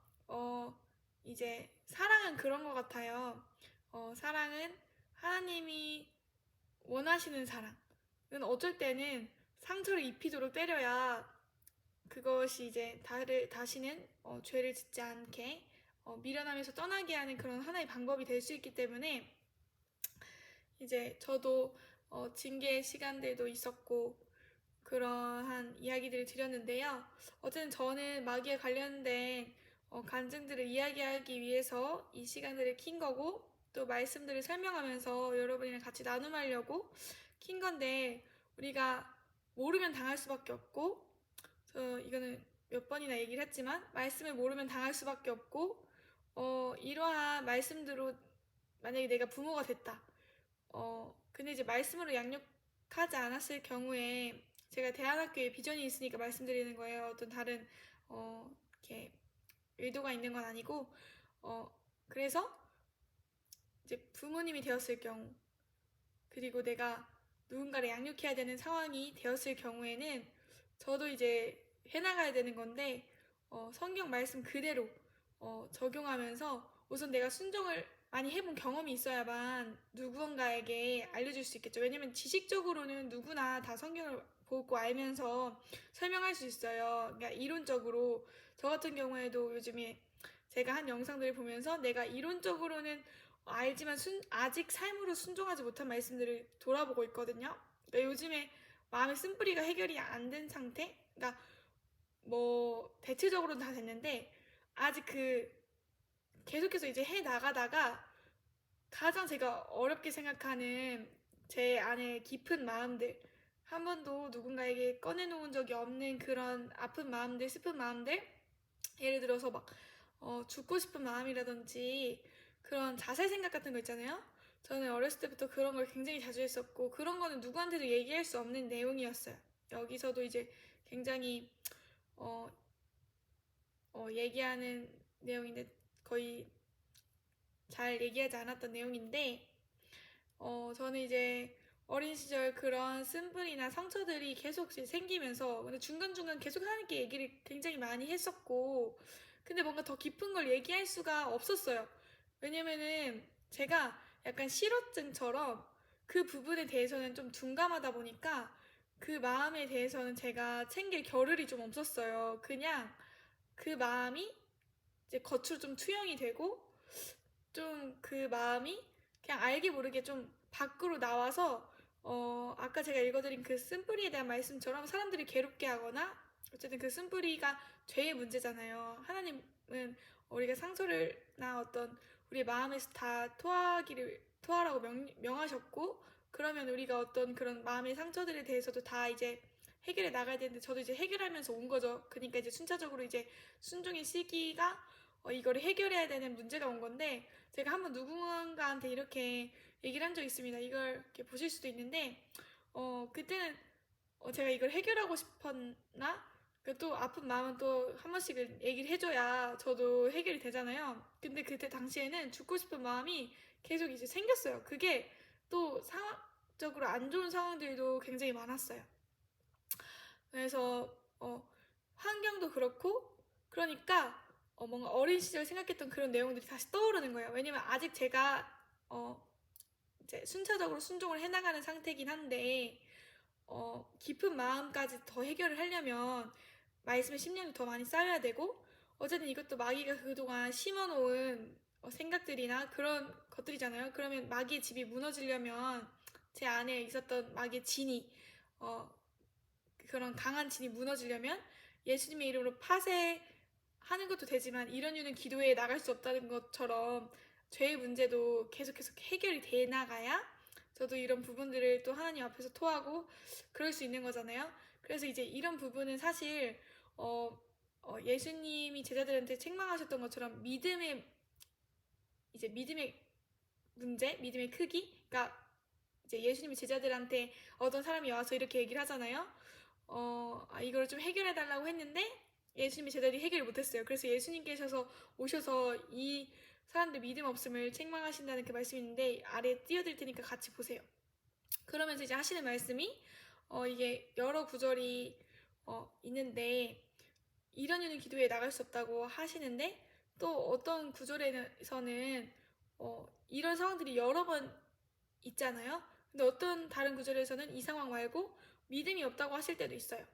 이제 사랑은 그런 것 같아요. 사랑은 하나님이 원하시는 사랑은 어쩔 때는 상처를 입히도록 때려야 그것이 이제 다시는 죄를 짓지 않게 미련함에서 떠나게 하는 그런 하나의 방법이 될 수 있기 때문에, 이제 저도 징계의 시간들도 있었고 그러한 이야기들을 드렸는데요. 어쨌든 저는 마귀에 관련된 간증들을 이야기하기 위해서 이 시간들을 킨 거고, 또 말씀들을 설명하면서 여러분이랑 같이 나눔하려고 킨 건데, 우리가 모르면 당할 수밖에 없고, 이거는 몇 번이나 얘기를 했지만 말씀을 모르면 당할 수밖에 없고, 이러한 말씀대로 만약에 내가 부모가 됐다, 근데 이제 말씀으로 양육하지 않았을 경우에, 제가 대안학교에 비전이 있으니까 말씀드리는 거예요. 어떤 다른 이렇게 의도가 있는 건 아니고, 그래서 이제 부모님이 되었을 경우, 그리고 내가 누군가를 양육해야 되는 상황이 되었을 경우에는 저도 이제 해나가야 되는 건데, 성경 말씀 그대로 적용하면서 우선 내가 순종을 많이 해본 경험이 있어야만 누군가에게 알려줄 수 있겠죠. 왜냐면 지식적으로는 누구나 다 성경을 보고 알면서 설명할 수 있어요. 그러니까 이론적으로. 저 같은 경우에도 요즘에 제가 한 영상들을 보면서 내가 이론적으로는 알지만 아직 삶으로 순종하지 못한 말씀들을 돌아보고 있거든요. 그러니까 요즘에 마음의 쓴뿌리가 해결이 안 된 상태? 그러니까 뭐 대체적으로는 다 됐는데 아직 계속해서 이제 해 나가다가 가장 제가 어렵게 생각하는 제 안에 깊은 마음들, 한 번도 누군가에게 꺼내놓은 적이 없는 그런 아픈 마음들, 슬픈 마음들, 예를 들어서 막 죽고 싶은 마음이라든지 그런 자살 생각 같은 거 있잖아요. 저는 어렸을 때부터 그런 걸 굉장히 자주 했었고 그런 거는 누구한테도 얘기할 수 없는 내용이었어요. 여기서도 이제 굉장히 어, 얘기하는 내용인데 거의 잘 얘기하지 않았던 내용인데 저는 이제 어린 시절 그런 쓴뿌리나 상처들이 계속 생기면서 근데 중간중간 계속 하나님께 얘기를 굉장히 많이 했었고 근데 뭔가 더 깊은 걸 얘기할 수가 없었어요. 왜냐면은 제가 약간 실어증처럼 그 부분에 대해서는 좀 둔감하다 보니까 그 마음에 대해서는 제가 챙길 겨를이 좀 없었어요. 그냥 그 마음이 이제 겉으로 좀 투영이 되고 좀 그 마음이 그냥 알게 모르게 좀 밖으로 나와서 아까 제가 읽어드린 그 쓴뿌리에 대한 말씀처럼 사람들이 괴롭게 하거나 어쨌든 그 쓴뿌리가 죄의 문제잖아요. 하나님은 우리가 상처를나 어떤 우리의 마음에서 다 토하라고 명하셨고 그러면 우리가 어떤 그런 마음의 상처들에 대해서도 다 이제 해결해 나가야 되는데 저도 이제 해결하면서 온 거죠. 그러니까 이제 순차적으로 이제 순종의 시기가 이거를 해결해야 되는 문제가 온 건데 제가 한번 누군가한테 이렇게 얘기를 한 적이 있습니다. 이걸 이렇게 보실 수도 있는데 그때는 제가 이걸 해결하고 싶었나? 또 아픈 마음은 또 한 번씩은 얘기를 해줘야 저도 해결이 되잖아요. 근데 그때 당시에는 죽고 싶은 마음이 계속 이제 생겼어요. 그게 또 상황적으로 안 좋은 상황들도 굉장히 많았어요. 그래서 환경도 그렇고 그러니까 뭔가 어린 시절 생각했던 그런 내용들이 다시 떠오르는 거예요. 왜냐면 아직 제가 이제 순차적으로 순종을 해나가는 상태긴 한데 깊은 마음까지 더 해결을 하려면 말씀의 심령이 더 많이 쌓여야 되고 어쨌든 이것도 마귀가 그동안 심어놓은 생각들이나 그런 것들이잖아요. 그러면 마귀의 집이 무너지려면 제 안에 있었던 마귀의 진이 그런 강한 진이 무너지려면 예수님의 이름으로 파쇄하는 것도 되지만 이런 이유는 기도에 나갈 수 없다는 것처럼 죄의 문제도 계속해서 해결이 돼 나가야 저도 이런 부분들을 또 하나님 앞에서 토하고 그럴 수 있는 거잖아요. 그래서 이제 이런 부분은 사실 예수님이 제자들한테 책망하셨던 것처럼 믿음의 문제, 믿음의 크기, 그러니까 이제 예수님이 제자들한테 어떤 사람이 와서 이렇게 얘기를 하잖아요. 이걸 좀 해결해달라고 했는데 예수님이 제자들이 해결을 못했어요. 그래서 예수님께서 오셔서 이 사람들 믿음 없음을 책망하신다는 그 말씀이 있는데 아래 띄워드릴 테니까 같이 보세요. 그러면서 이제 하시는 말씀이 이게 여러 구절이 있는데 이런 이유는 기도에 나갈 수 없다고 하시는데 또 어떤 구절에서는 이런 상황들이 여러 번 있잖아요. 근데 어떤 다른 구절에서는 이 상황 말고 믿음이 없다고 하실 때도 있어요.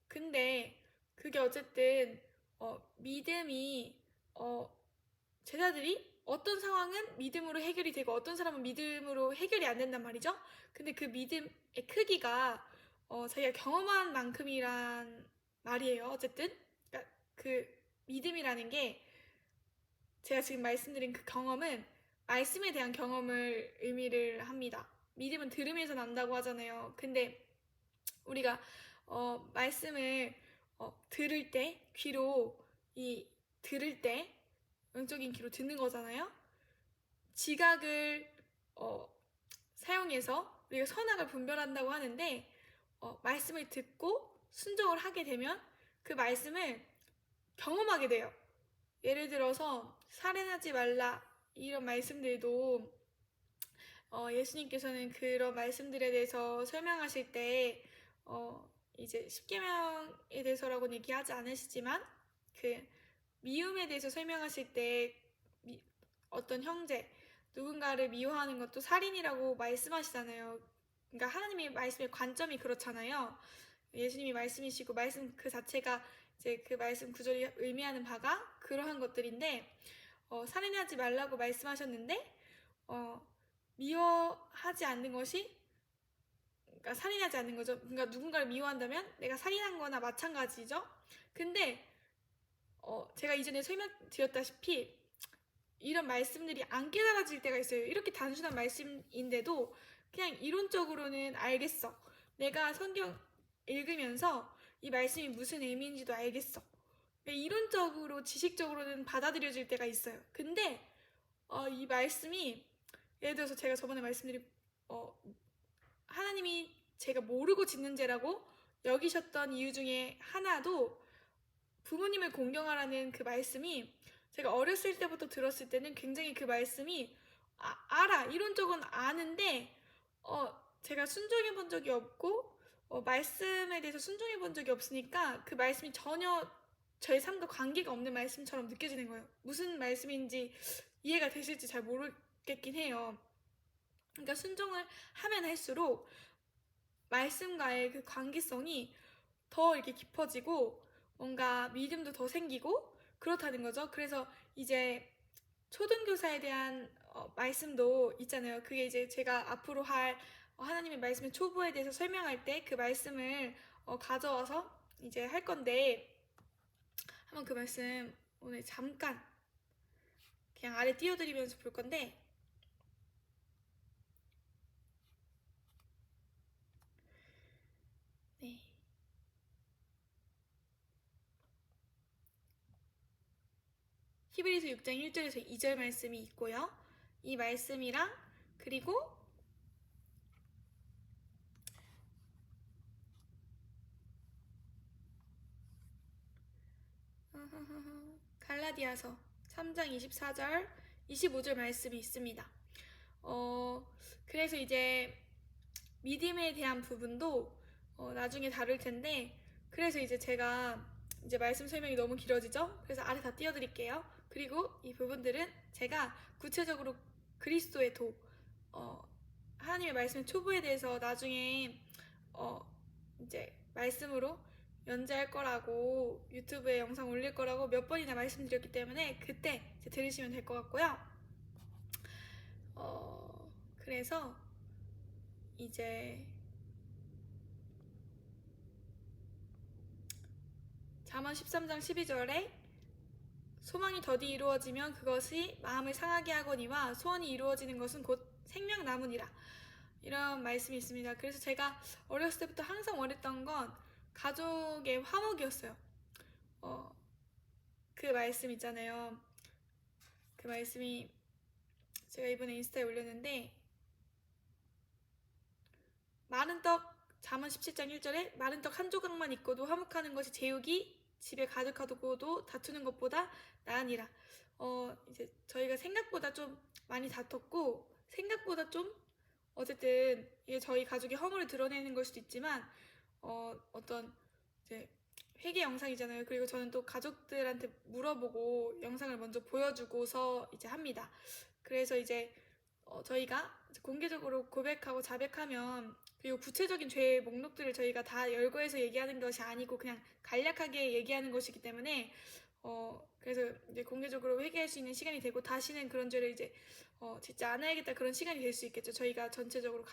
근데 그게 어쨌든 믿음이 제자들이 어떤 상황은 믿음으로 해결이 되고 어떤 사람은 믿음으로 해결이 안 된단 말이죠. 근데 그 믿음의 크기가 자기가 경험한 만큼이란 말이에요. 어쨌든 그러니까 그 믿음이라는 게 제가 지금 말씀드린 그 경험은 말씀에 대한 경험을 의미를 합니다. 믿음은 들음에서 난다고 하잖아요. 근데 우리가 말씀을 들을 때 귀로 들을 때 영적인 귀로 듣는 거잖아요. 지각을 사용해서 우리가 선악을 분별한다고 하는데 말씀을 듣고 순종을 하게 되면 그 말씀을 경험하게 돼요. 예를 들어서 살인하지 말라 이런 말씀들도 예수님께서는 그런 말씀들에 대해서 설명하실 때 이제 십계명에 대해서라고는 얘기하지 않으시지만 그 미움에 대해서 설명하실 때 어떤 형제 누군가를 미워하는 것도 살인이라고 말씀하시잖아요. 그러니까 하나님의 말씀의 관점이 그렇잖아요. 예수님이 말씀이시고 말씀 그 자체가 이제 그 말씀 구절이 의미하는 바가 그러한 것들인데 살인하지 말라고 말씀하셨는데 미워하지 않는 것이 그러니까 살인하지 않는 거죠. 그러니까 누군가를 미워한다면 내가 살인한 거나 마찬가지죠. 근데 제가 이전에 설명드렸다시피 이런 말씀들이 안 깨달아질 때가 있어요. 이렇게 단순한 말씀인데도 그냥 이론적으로는 알겠어. 내가 성경 읽으면서 이 말씀이 무슨 의미인지도 알겠어. 이론적으로 지식적으로는 받아들여질 때가 있어요. 근데 이 말씀이 예를 들어서 제가 저번에 말씀드린 하나님이 제가 모르고 짓는 죄라고 여기셨던 이유 중에 하나도 부모님을 공경하라는 그 말씀이 제가 어렸을 때부터 들었을 때는 굉장히 그 말씀이 알아. 이론적으로는 아는데 제가 순종해 본 적이 없고 말씀에 대해서 순종해 본 적이 없으니까 그 말씀이 전혀 저의 삶과 관계가 없는 말씀처럼 느껴지는 거예요. 무슨 말씀인지 이해가 되실지 잘 모르겠긴 해요. 그러니까 순종을 하면 할수록 말씀과의 그 관계성이 더 이렇게 깊어지고 뭔가 믿음도 더 생기고 그렇다는 거죠. 그래서 이제 초등교사에 대한 말씀도 있잖아요. 그게 이제 제가 앞으로 할 하나님의 말씀의 초보에 대해서 설명할 때 그 말씀을 가져와서 이제 할 건데 한번 그 말씀 오늘 잠깐 그냥 아래 띄워드리면서 볼 건데 네. 히브리서 6장 1절에서 2절 말씀이 있고요. 이 말씀이랑 그리고 갈라디아서 3장 24절 25절 말씀이 있습니다. 그래서 이제 믿음에 대한 부분도 나중에 다룰 텐데 그래서 이제 제가 이제 말씀 설명이 너무 길어지죠? 그래서 아래 다 띄워드릴게요. 그리고 이 부분들은 제가 구체적으로 그리스도의 도 하나님의 말씀의 초보에 대해서 나중에 이제 말씀으로 연재할 거라고 유튜브에 영상 올릴 거라고 몇 번이나 말씀드렸기 때문에 그때 이제 들으시면 될 것 같고요. 그래서 이제 잠언 13장 12절에 소망이 더디 이루어지면 그것이 마음을 상하게 하거니와 소원이 이루어지는 것은 곧 생명나무니라 이런 말씀이 있습니다. 그래서 제가 어렸을 때부터 항상 원했던 건 가족의 화목이었어요. 그 말씀 있잖아요. 그 말씀이 제가 이번에 인스타에 올렸는데 마른 떡 잠언 17장 1절에 마른 떡 한 조각만 있고도 화목하는 것이 제육이 집에 가득하고도 다투는 것보다 나으니라. 이제 저희가 생각보다 좀 많이 다퉜고 생각보다 좀 어쨌든 이게 저희 가족의 허물을 드러내는 걸 수도 있지만 어떤 이제 회개 영상이잖아요. 그리고 저는 또 가족들한테 물어보고 영상을 먼저 보여주고서 이제 합니다. 그래서 이제 저희가 공개적으로 고백하고 자백하면 그리고 구체적인 죄의 목록들을 저희가 다 열거해서 얘기하는 것이 아니고 그냥 간략하게 얘기하는 것이기 때문에 그래서 이제 공개적으로 회개할 수 있는 시간이 되고 다시는 그런 죄를 이제 짓지 않아야겠다 그런 시간이 될 수 있겠죠. 저희가 전체적으로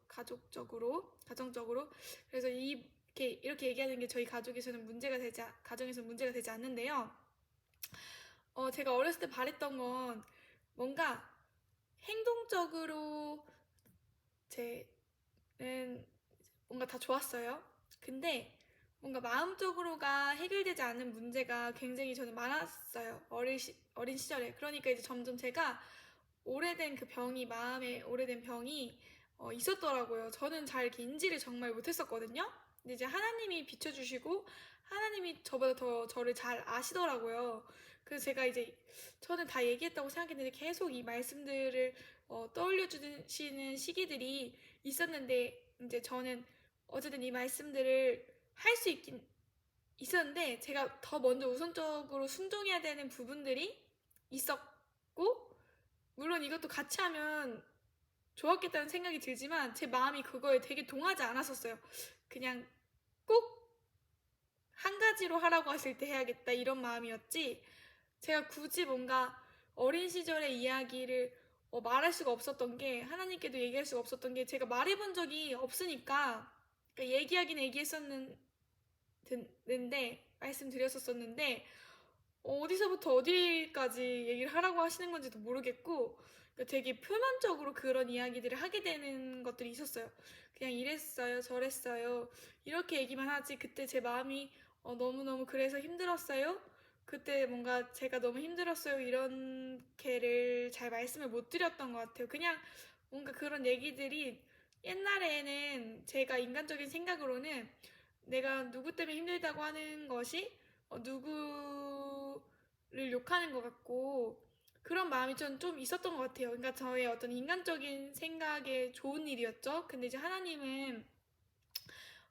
가정적으로 그래서 이렇게 얘기하는 게 저희 가정에서는 문제가 되지 않는데요. 제가 어렸을 때 바랬던 건 뭔가 행동적으로 제는 뭔가 다 좋았어요. 근데 뭔가 마음적으로가 해결되지 않은 문제가 굉장히 저는 많았어요. 어린 시절에. 그러니까 이제 점점 제가 마음에 오래된 병이 있었더라고요. 저는 잘 이렇게 인지를 정말 못했었거든요. 근데 이제 하나님이 비춰주시고 하나님이 저보다 더 저를 잘 아시더라고요. 그래서 제가 이제 저는 다 얘기했다고 생각했는데 계속 이 말씀들을 떠올려 주시는 시기들이 있었는데, 이제 저는 어쨌든 이 말씀들을 할 수 있긴 있었는데 제가 더 먼저 우선적으로 순종해야 되는 부분들이 있었고, 물론 이것도 같이 하면 좋았겠다는 생각이 들지만 제 마음이 그거에 되게 동하지 않았었어요. 그냥 꼭 한 가지로 하라고 하실 때 해야겠다 이런 마음이었지, 제가 굳이 뭔가 어린 시절의 이야기를 말할 수가 없었던 게, 하나님께도 얘기할 수가 없었던 게, 제가 말해본 적이 없으니까. 그러니까 얘기하긴 얘기했었는데, 말씀드렸었는데, 어디서부터 어디까지 얘기를 하라고 하시는 건지도 모르겠고, 그러니까 되게 표면적으로 그런 이야기들을 하게 되는 것들이 있었어요. 그냥 이랬어요, 저랬어요, 이렇게 얘기만 하지, 그때 제 마음이 너무너무 그래서 힘들었어요, 그때 뭔가 제가 너무 힘들었어요, 이렇게를 잘 말씀을 못 드렸던 것 같아요. 그냥 뭔가 그런 얘기들이, 옛날에는 제가 인간적인 생각으로는 내가 누구 때문에 힘들다고 하는 것이 누구를 욕하는 것 같고, 그런 마음이 좀 있었던 것 같아요. 그러니까 저의 어떤 인간적인 생각에 좋은 일이었죠. 근데 이제 하나님은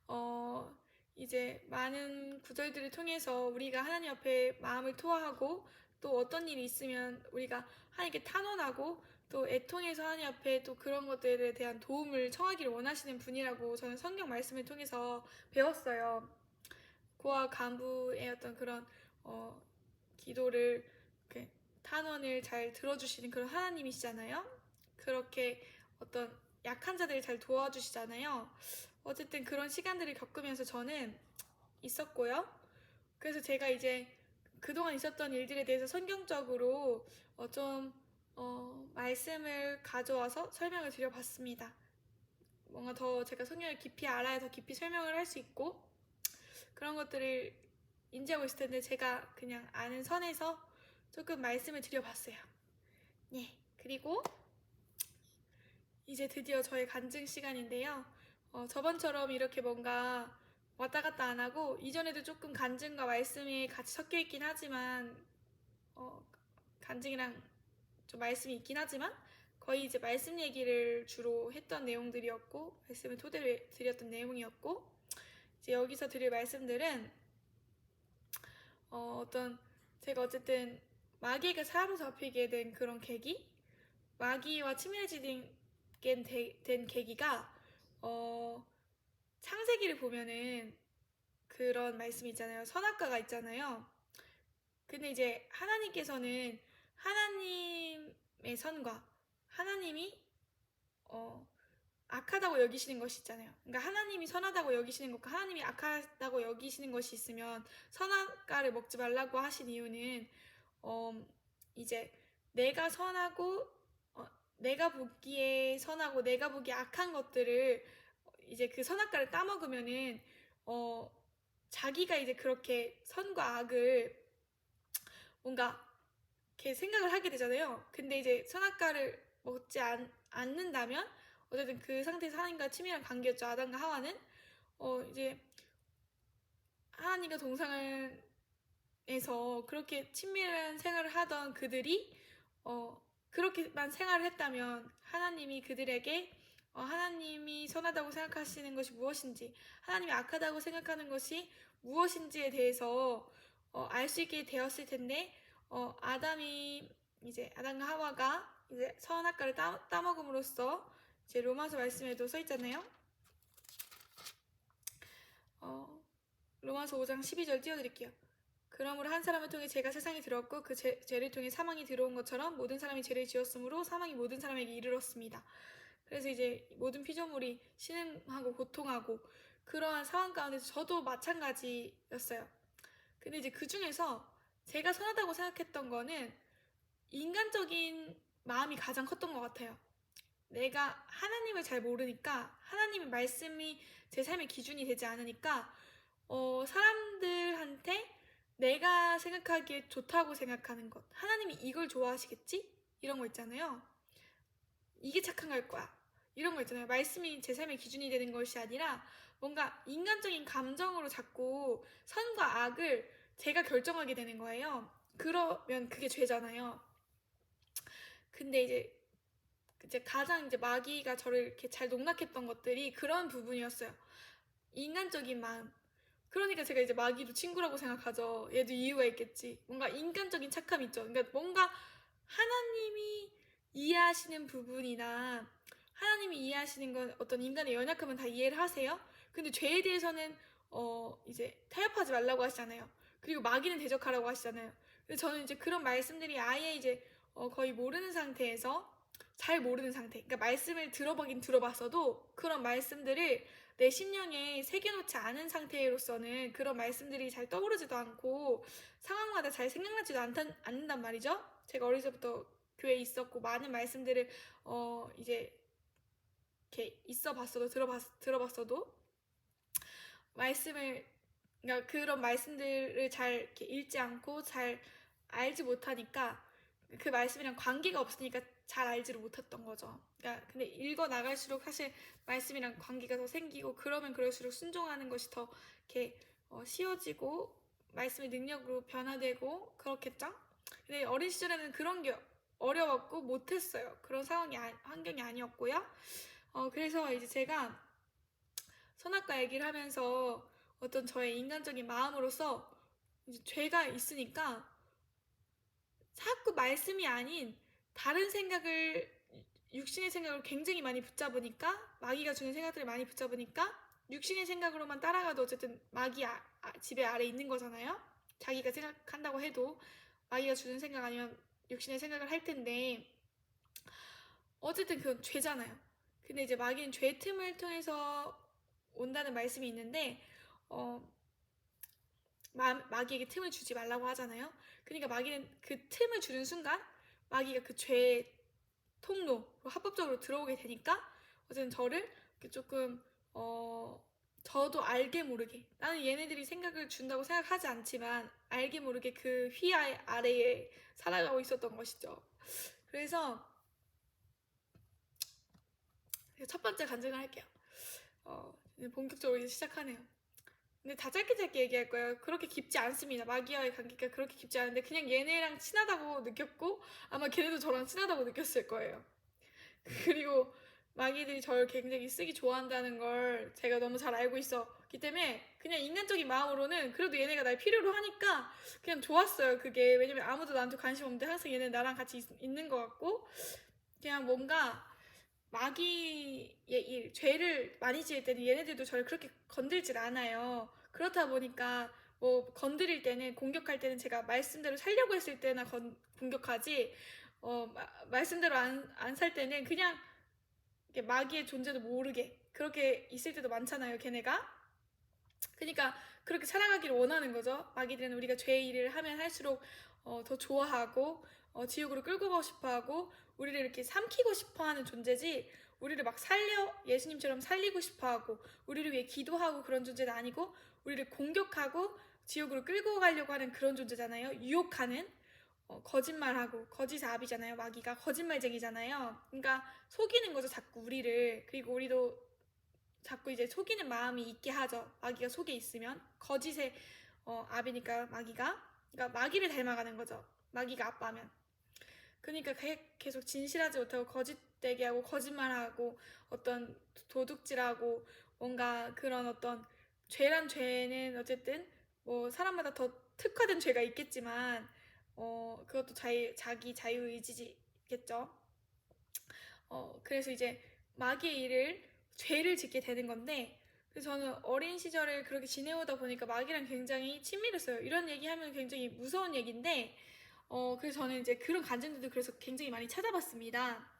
어, 이제 많은 구절들을 통해서 우리가 하나님 앞에 마음을 토하고, 또 어떤 일이 있으면 우리가 하나님께 탄원하고, 또 애통해서 하나님 앞에 또 그런 것들에 대한 도움을 청하기를 원하시는 분이라고 저는 성경 말씀을 통해서 배웠어요. 고아 간부의 어떤 그런 기도를, 탄원을 잘 들어주시는 그런 하나님이시잖아요. 그렇게 어떤 약한 자들을 잘 도와주시잖아요. 어쨌든 그런 시간들을 겪으면서 저는 있었고요. 그래서 제가 이제 그동안 있었던 일들에 대해서 성경적으로 말씀을 가져와서 설명을 드려봤습니다. 뭔가 더 제가 성경을 깊이 알아야 더 깊이 설명을 할 수 있고 그런 것들을 인지하고 있을 텐데, 제가 그냥 아는 선에서 조금 말씀을 드려봤어요. 네, 그리고 이제 드디어 저의 간증 시간인데요. 저번처럼 이렇게 뭔가 왔다 갔다 안 하고, 이전에도 조금 간증과 말씀이 같이 섞여 있긴 하지만, 간증이랑 좀 말씀이 있긴 하지만, 거의 이제 말씀 얘기를 주로 했던 내용들이었고, 말씀을 토대로 드렸던 내용이었고, 이제 여기서 드릴 말씀들은, 제가 어쨌든 마귀에게 사로잡히게 된 그런 계기, 마귀와 친밀해지게 된 계기가, 창세기를 보면은 그런 말씀이 있잖아요. 선악과가 있잖아요. 근데 이제 하나님께서는 하나님의 선과 하나님이 악하다고 여기시는 것이 있잖아요. 그러니까 하나님이 선하다고 여기시는 것과 하나님이 악하다고 여기시는 것이 있으면, 선악과를 먹지 말라고 하신 이유는 이제 내가 선하고 내가 보기에 선하고 내가 보기에 악한 것들을 이제 그 선악과를 따먹으면은 자기가 이제 그렇게 선과 악을 뭔가 이렇게 생각을 하게 되잖아요. 근데 이제 선악과를 먹지 않는다면, 어쨌든 그 상태에서 하나님과 친밀한 관계였죠. 아담과 하와는 이제 하나님과 동상을 에서 그렇게 친밀한 생활을 하던 그들이 그렇게만 생활을 했다면, 하나님이 그들에게 하나님이 선하다고 생각하시는 것이 무엇인지, 하나님이 악하다고 생각하는 것이 무엇인지에 대해서 알 수 있게 되었을 텐데, 아담과 하와가 이제 선악과를 따먹음으로써, 이제 로마서 말씀에도 써 있잖아요. 로마서 5장 12절 띄워드릴게요. 그러므로 한 사람을 통해 죄가 세상에 들어왔고, 그 죄를 통해 사망이 들어온 것처럼 모든 사람이 죄를 지었으므로 사망이 모든 사람에게 이르렀습니다. 그래서 이제 모든 피조물이 신음하고 고통하고 그러한 상황 가운데서 저도 마찬가지였어요. 근데 이제 그 중에서 제가 선하다고 생각했던 거는 인간적인 마음이 가장 컸던 것 같아요. 내가 하나님을 잘 모르니까, 하나님의 말씀이 제 삶의 기준이 되지 않으니까 사람들한테 내가 생각하기에 좋다고 생각하는 것, 하나님이 이걸 좋아하시겠지? 이런 거 있잖아요. 이게 착한 걸 거야, 이런 거 있잖아요. 말씀이 제 삶의 기준이 되는 것이 아니라 뭔가 인간적인 감정으로 자꾸 선과 악을 제가 결정하게 되는 거예요. 그러면 그게 죄잖아요. 근데 이제 가장 이제 마귀가 저를 이렇게 잘 농락했던 것들이 그런 부분이었어요. 인간적인 마음. 그러니까 제가 이제 마귀도 친구라고 생각하죠. 얘도 이유가 있겠지. 뭔가 인간적인 착함 있죠. 그러니까 뭔가 하나님이 이해하시는 부분이나 하나님이 이해하시는 건 어떤 인간의 연약함은 다 이해를 하세요. 근데 죄에 대해서는 이제 타협하지 말라고 하시잖아요. 그리고 마귀는 대적하라고 하시잖아요. 근데 저는 이제 그런 말씀들이 아예 이제 거의 모르는 상태에서 잘 모르는 상태. 그러니까 말씀을 들어보긴 들어봤어도 그런 말씀들을 내 심령에 새겨놓지 않은 상태로서는 그런 말씀들이 잘 떠오르지도 않고 상황마다 잘 생각나지도 않는단 말이죠. 제가 어릴 때부터 교회에 있었고 많은 말씀들을 이제 이렇게 있어봤어도 들어봤어도 말씀을 그러니까 그런 말씀들을 잘 이렇게 읽지 않고 잘 알지 못하니까 그 말씀이랑 관계가 없으니까 잘 알지를 못했던 거죠. 그러니까 근데 읽어 나갈수록 사실 말씀이랑 관계가 더 생기고 그러면 그럴수록 순종하는 것이 더 이렇게 쉬워지고 말씀의 능력으로 변화되고 그렇겠죠? 근데 어린 시절에는 그런 게 어려웠고 못했어요. 그런 상황이 환경이 아니었고요. 그래서 이제 제가 선악과 얘기를 하면서 어떤 저의 인간적인 마음으로서 이제 죄가 있으니까 자꾸 말씀이 아닌 다른 생각을 육신의 생각을 굉장히 많이 붙잡으니까 마귀가 주는 생각들을 많이 붙잡으니까 육신의 생각으로만 따라가도 어쨌든 마귀 지배 아래 있는 거잖아요. 자기가 생각한다고 해도 마귀가 주는 생각 아니면 육신의 생각을 할 텐데 어쨌든 그건 죄잖아요. 근데 이제 마귀는 죄 틈을 통해서 온다는 말씀이 있는데 마귀에게 틈을 주지 말라고 하잖아요. 그러니까 마귀는 그 틈을 주는 순간 마귀가 그 죄의 통로로 합법적으로 들어오게 되니까 어쨌든 저를 조금 저도 알게 모르게 나는 얘네들이 생각을 준다고 생각하지 않지만 알게 모르게 그 휘하 아래에 살아가고 있었던 것이죠. 그래서 첫 번째 간증을 할게요. 본격적으로 이제 시작하네요. 근데 다 짧게 얘기할 거예요. 그렇게 깊지 않습니다. 마귀와의 관계가 그렇게 깊지 않은데 그냥 얘네랑 친하다고 느꼈고 아마 걔네도 저랑 친하다고 느꼈을 거예요. 그리고 마귀들이 저를 굉장히 쓰기 좋아한다는 걸 제가 너무 잘 알고 있었기 때문에 그냥 인간적인 마음으로는 그래도 얘네가 날 필요로 하니까 그냥 좋았어요. 그게 왜냐면 아무도 나한테 관심 없는데 항상 얘네 나랑 같이 있는 것 같고 그냥 뭔가 마귀의 일, 죄를 많이 지을 때는 얘네들도 저를 그렇게 건들질 않아요. 그렇다 보니까 뭐 건드릴 때는 공격할 때는 제가 말씀대로 살려고 했을 때나 공격하지 말씀대로 안 살 때는 그냥 마귀의 존재도 모르게 그렇게 있을 때도 많잖아요, 걔네가. 그러니까 그렇게 살아가기를 원하는 거죠. 마귀들은 우리가 죄의 일을 하면 할수록 더 좋아하고 지옥으로 끌고 가고 싶어하고 우리를 이렇게 삼키고 싶어하는 존재지 우리를 막 예수님처럼 살리고 싶어하고 우리를 위해 기도하고 그런 존재는 아니고 우리를 공격하고 지옥으로 끌고 가려고 하는 그런 존재잖아요. 유혹하는 거짓말하고 거짓아비잖아요. 마귀가 거짓말쟁이잖아요. 그러니까 속이는 거죠, 자꾸 우리를. 그리고 우리도 자꾸 이제 속이는 마음이 있게 하죠. 마귀가 속에 있으면 거짓의 아비니까 마귀가 그러니까 마귀를 닮아가는 거죠. 마귀가 아빠면. 그러니까 계속 진실하지 못하고 거짓되게 하고 거짓말하고 어떤 도둑질하고 뭔가 그런 어떤 죄란 죄는 어쨌든 뭐 사람마다 더 특화된 죄가 있겠지만 그것도 자기 자유의지겠죠. 그래서 이제 마귀의 일을 죄를 짓게 되는 건데 그래서 저는 어린 시절을 그렇게 지내오다 보니까 마귀랑 굉장히 친밀했어요. 이런 얘기하면 굉장히 무서운 얘기인데 그래서 저는 이제 그런 간증들도 그래서 굉장히 많이 찾아봤습니다.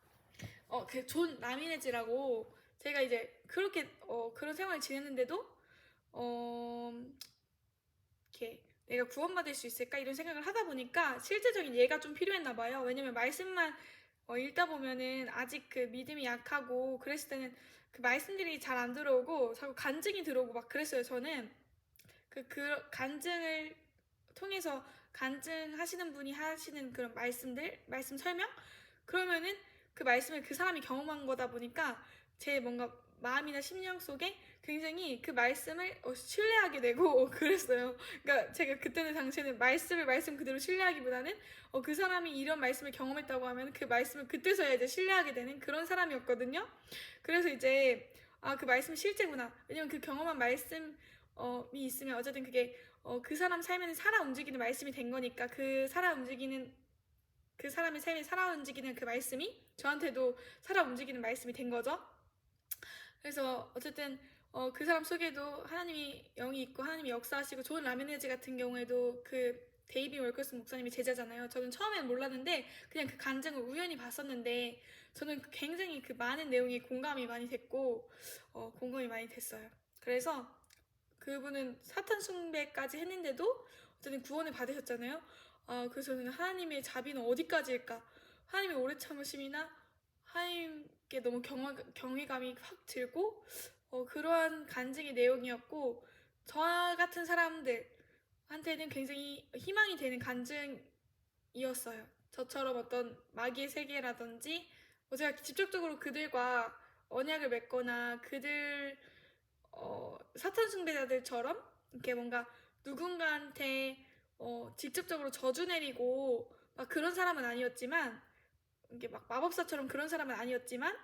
그 존 라미네즈라고 제가 이제 그렇게 그런 생활을 지냈는데도 이렇게 내가 구원받을 수 있을까 이런 생각을 하다 보니까 실제적인 예가 좀 필요했나 봐요. 왜냐면 말씀만 읽다 보면은 아직 그 믿음이 약하고 그랬을 때는 그 말씀들이 잘 안 들어오고 자꾸 간증이 들어오고 막 그랬어요. 저는 그 간증을 통해서 간증하시는 분이 하시는 그런 말씀 설명 그러면은 그 말씀을 그 사람이 경험한 거다 보니까 제 뭔가 마음이나 심령 속에 굉장히 그 말씀을 신뢰하게 되고 그랬어요. 그러니까 제가 그때는 당시에는 말씀을 말씀 그대로 신뢰하기보다는 그 사람이 이런 말씀을 경험했다고 하면 그 말씀을 그때서야 이제 신뢰하게 되는 그런 사람이었거든요. 그래서 이제 그 말씀이 실제구나. 왜냐면 그 경험한 말씀이 있으면 어쨌든 그게 그 사람 삶에는 살아 움직이는 말씀이 된 거니까 그 사람의 삶에 살아 움직이는 그 말씀이 저한테도 살아 움직이는 말씀이 된 거죠. 그래서 어쨌든 그 사람 속에도 하나님이 영이 있고 하나님이 역사하시고 존 라메네즈 같은 경우에도 그 데이비 월커슨 목사님이 제자잖아요. 저는 처음에는 몰랐는데 그냥 그 간증을 우연히 봤었는데 저는 굉장히 그 많은 내용이 공감이 많이 됐고 공감이 많이 됐어요. 그래서 그분은 사탄 숭배까지 했는데도 어쨌든 구원을 받으셨잖아요. 그래서 저는 하나님의 자비는 어디까지일까? 하나님의 오래 참으심이나 하나님께 너무 경외감이 확 들고 그러한 간증의 내용이었고 저 같은 사람들한테는 굉장히 희망이 되는 간증이었어요. 저처럼 어떤 마귀의 세계라든지 제가 직접적으로 그들과 언약을 맺거나 그들 사탄 숭배자들처럼 이렇게 뭔가 누군가한테 직접적으로 저주 내리고 막 그런 사람은 아니었지만 이게 막 마법사처럼 그런 사람은 아니었지만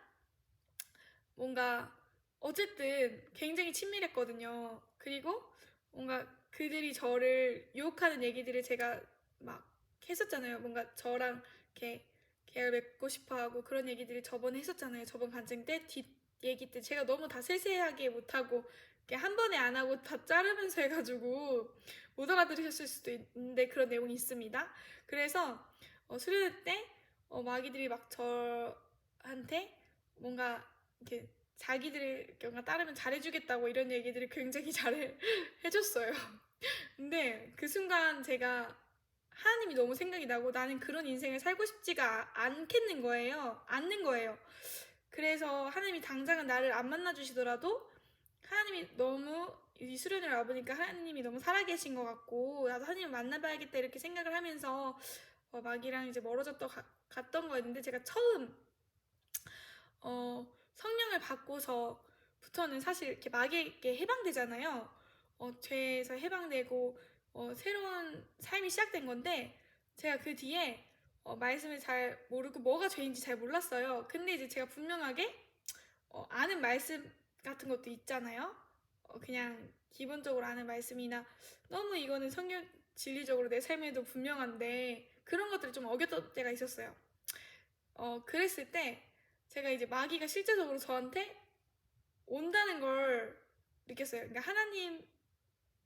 뭔가 어쨌든 굉장히 친밀했거든요. 그리고 뭔가 그들이 저를 유혹하는 얘기들을 제가 막 했었잖아요. 뭔가 저랑 이렇게 계약을 맺고 싶어하고 그런 얘기들을 저번에 했었잖아요. 저번 간증 때 뒷 얘기 때 제가 너무 다 세세하게 못하고 한 번에 안 하고 다 자르면서 해가지고 못 알아들으셨을 수도 있는데 그런 내용이 있습니다. 그래서 수련회 때 마귀들이 막 저한테 뭔가 이렇게 자기들이 뭔가 따르면 잘해주겠다고 이런 얘기들을 굉장히 잘 해줬어요. 근데 그 순간 제가 하나님이 너무 생각이 나고 나는 그런 인생을 살고 싶지가 않겠는 거예요. 않는 거예요. 그래서 하나님이 당장은 나를 안 만나주시더라도 하나님이 너무 이 수련회를 와보니까 하나님이 너무 살아계신 것 같고 나도 하나님을 만나봐야겠다 이렇게 생각을 하면서 마귀랑 이제 갔던 거였는데 제가 처음 성령을 받고서부터는 사실 이렇게 마귀에게 해방되잖아요. 죄에서 해방되고 새로운 삶이 시작된 건데 제가 그 뒤에 말씀을 잘 모르고 뭐가 죄인지 잘 몰랐어요. 근데 이제 제가 분명하게 아는 말씀 같은 것도 있잖아요. 그냥 기본적으로 아는 말씀이나 너무 이거는 성경 진리적으로 내 삶에도 분명한데 그런 것들을 좀 어겼던 때가 있었어요. 그랬을 때 제가 이제 마귀가 실제적으로 저한테 온다는 걸 느꼈어요. 그러니까 하나님의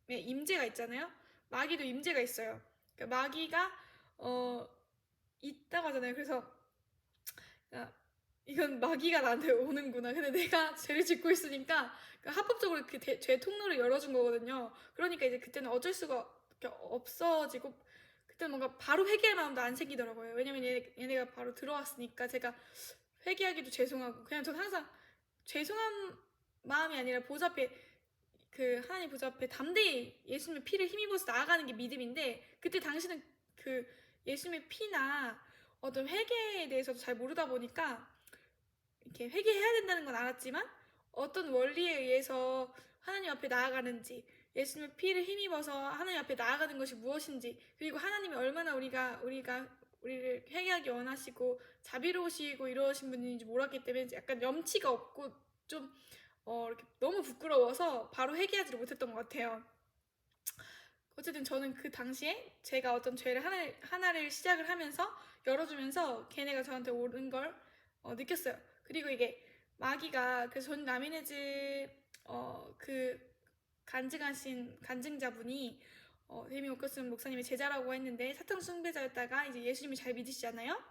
임재가 있잖아요. 마귀도 임재가 있어요. 그러니까 마귀가 있다고 하잖아요. 그래서 이건 마귀가 나한테 오는구나. 근데 내가 죄를 짓고 있으니까 합법적으로 그 죄 통로를 열어준 거거든요. 그러니까 이제 그때는 어쩔 수가 없어지고 그때는 뭔가 바로 회개할 마음도 안 생기더라고요. 왜냐면 얘네가 바로 들어왔으니까 제가 회개하기도 죄송하고 그냥 전 항상 죄송한 마음이 아니라 보좌 앞에 그 하나님 보좌 앞에 담대히 예수님의 피를 힘입어서 나아가는 게 믿음인데 그때 당시는 그 예수님의 피나 어떤 회개에 대해서도 잘 모르다 보니까 이렇게 회개해야 된다는 건 알았지만 어떤 원리에 의해서 하나님 앞에 나아가는지 예수님의 피를 힘입어서 하나님 앞에 나아가는 것이 무엇인지 그리고 하나님이 얼마나 우리를 회개하기 원하시고 자비로우시고 이러신 분인지 몰랐기 때문에 약간 염치가 없고 좀 이렇게 너무 부끄러워서 바로 회개하지를 못했던 것 같아요. 어쨌든 저는 그 당시에 제가 어떤 죄를 하나를 시작을 하면서 열어주면서 걔네가 저한테 오는 걸 느꼈어요. 그리고 이게 마귀가 그 존 라미네즈 그 간증하신 간증자분이 데이비 워커슨 목사님의 제자라고 했는데 사탄 숭배자였다가 이제 예수님을 잘 믿으시잖아요.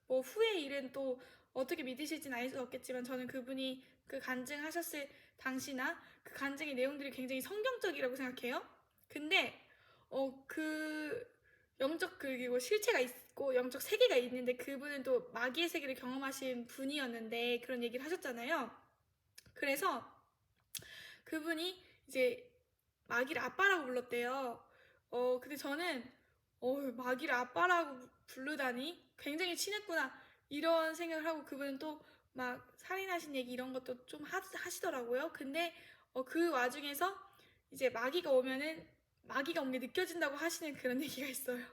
뭐 후의 일은 또 어떻게 믿으실지는 알 수 없겠지만 저는 그분이 그 간증하셨을 당시나 그 간증의 내용들이 굉장히 성경적이라고 생각해요. 근데 그 영적 그리고 실체가 있고 영적 세계가 있는데 그분은 또 마귀의 세계를 경험하신 분이었는데 그런 얘기를 하셨잖아요. 그래서 그분이 이제 마귀를 아빠라고 불렀대요. 근데 저는 마귀를 아빠라고 부르다니 굉장히 친했구나 이런 생각을 하고 그분은 또 막 살인하신 얘기 이런 것도 좀 하시더라고요. 근데 그 와중에서 이제 마귀가 오면은 마귀가 온 게 느껴진다고 하시는 그런 얘기가 있어요.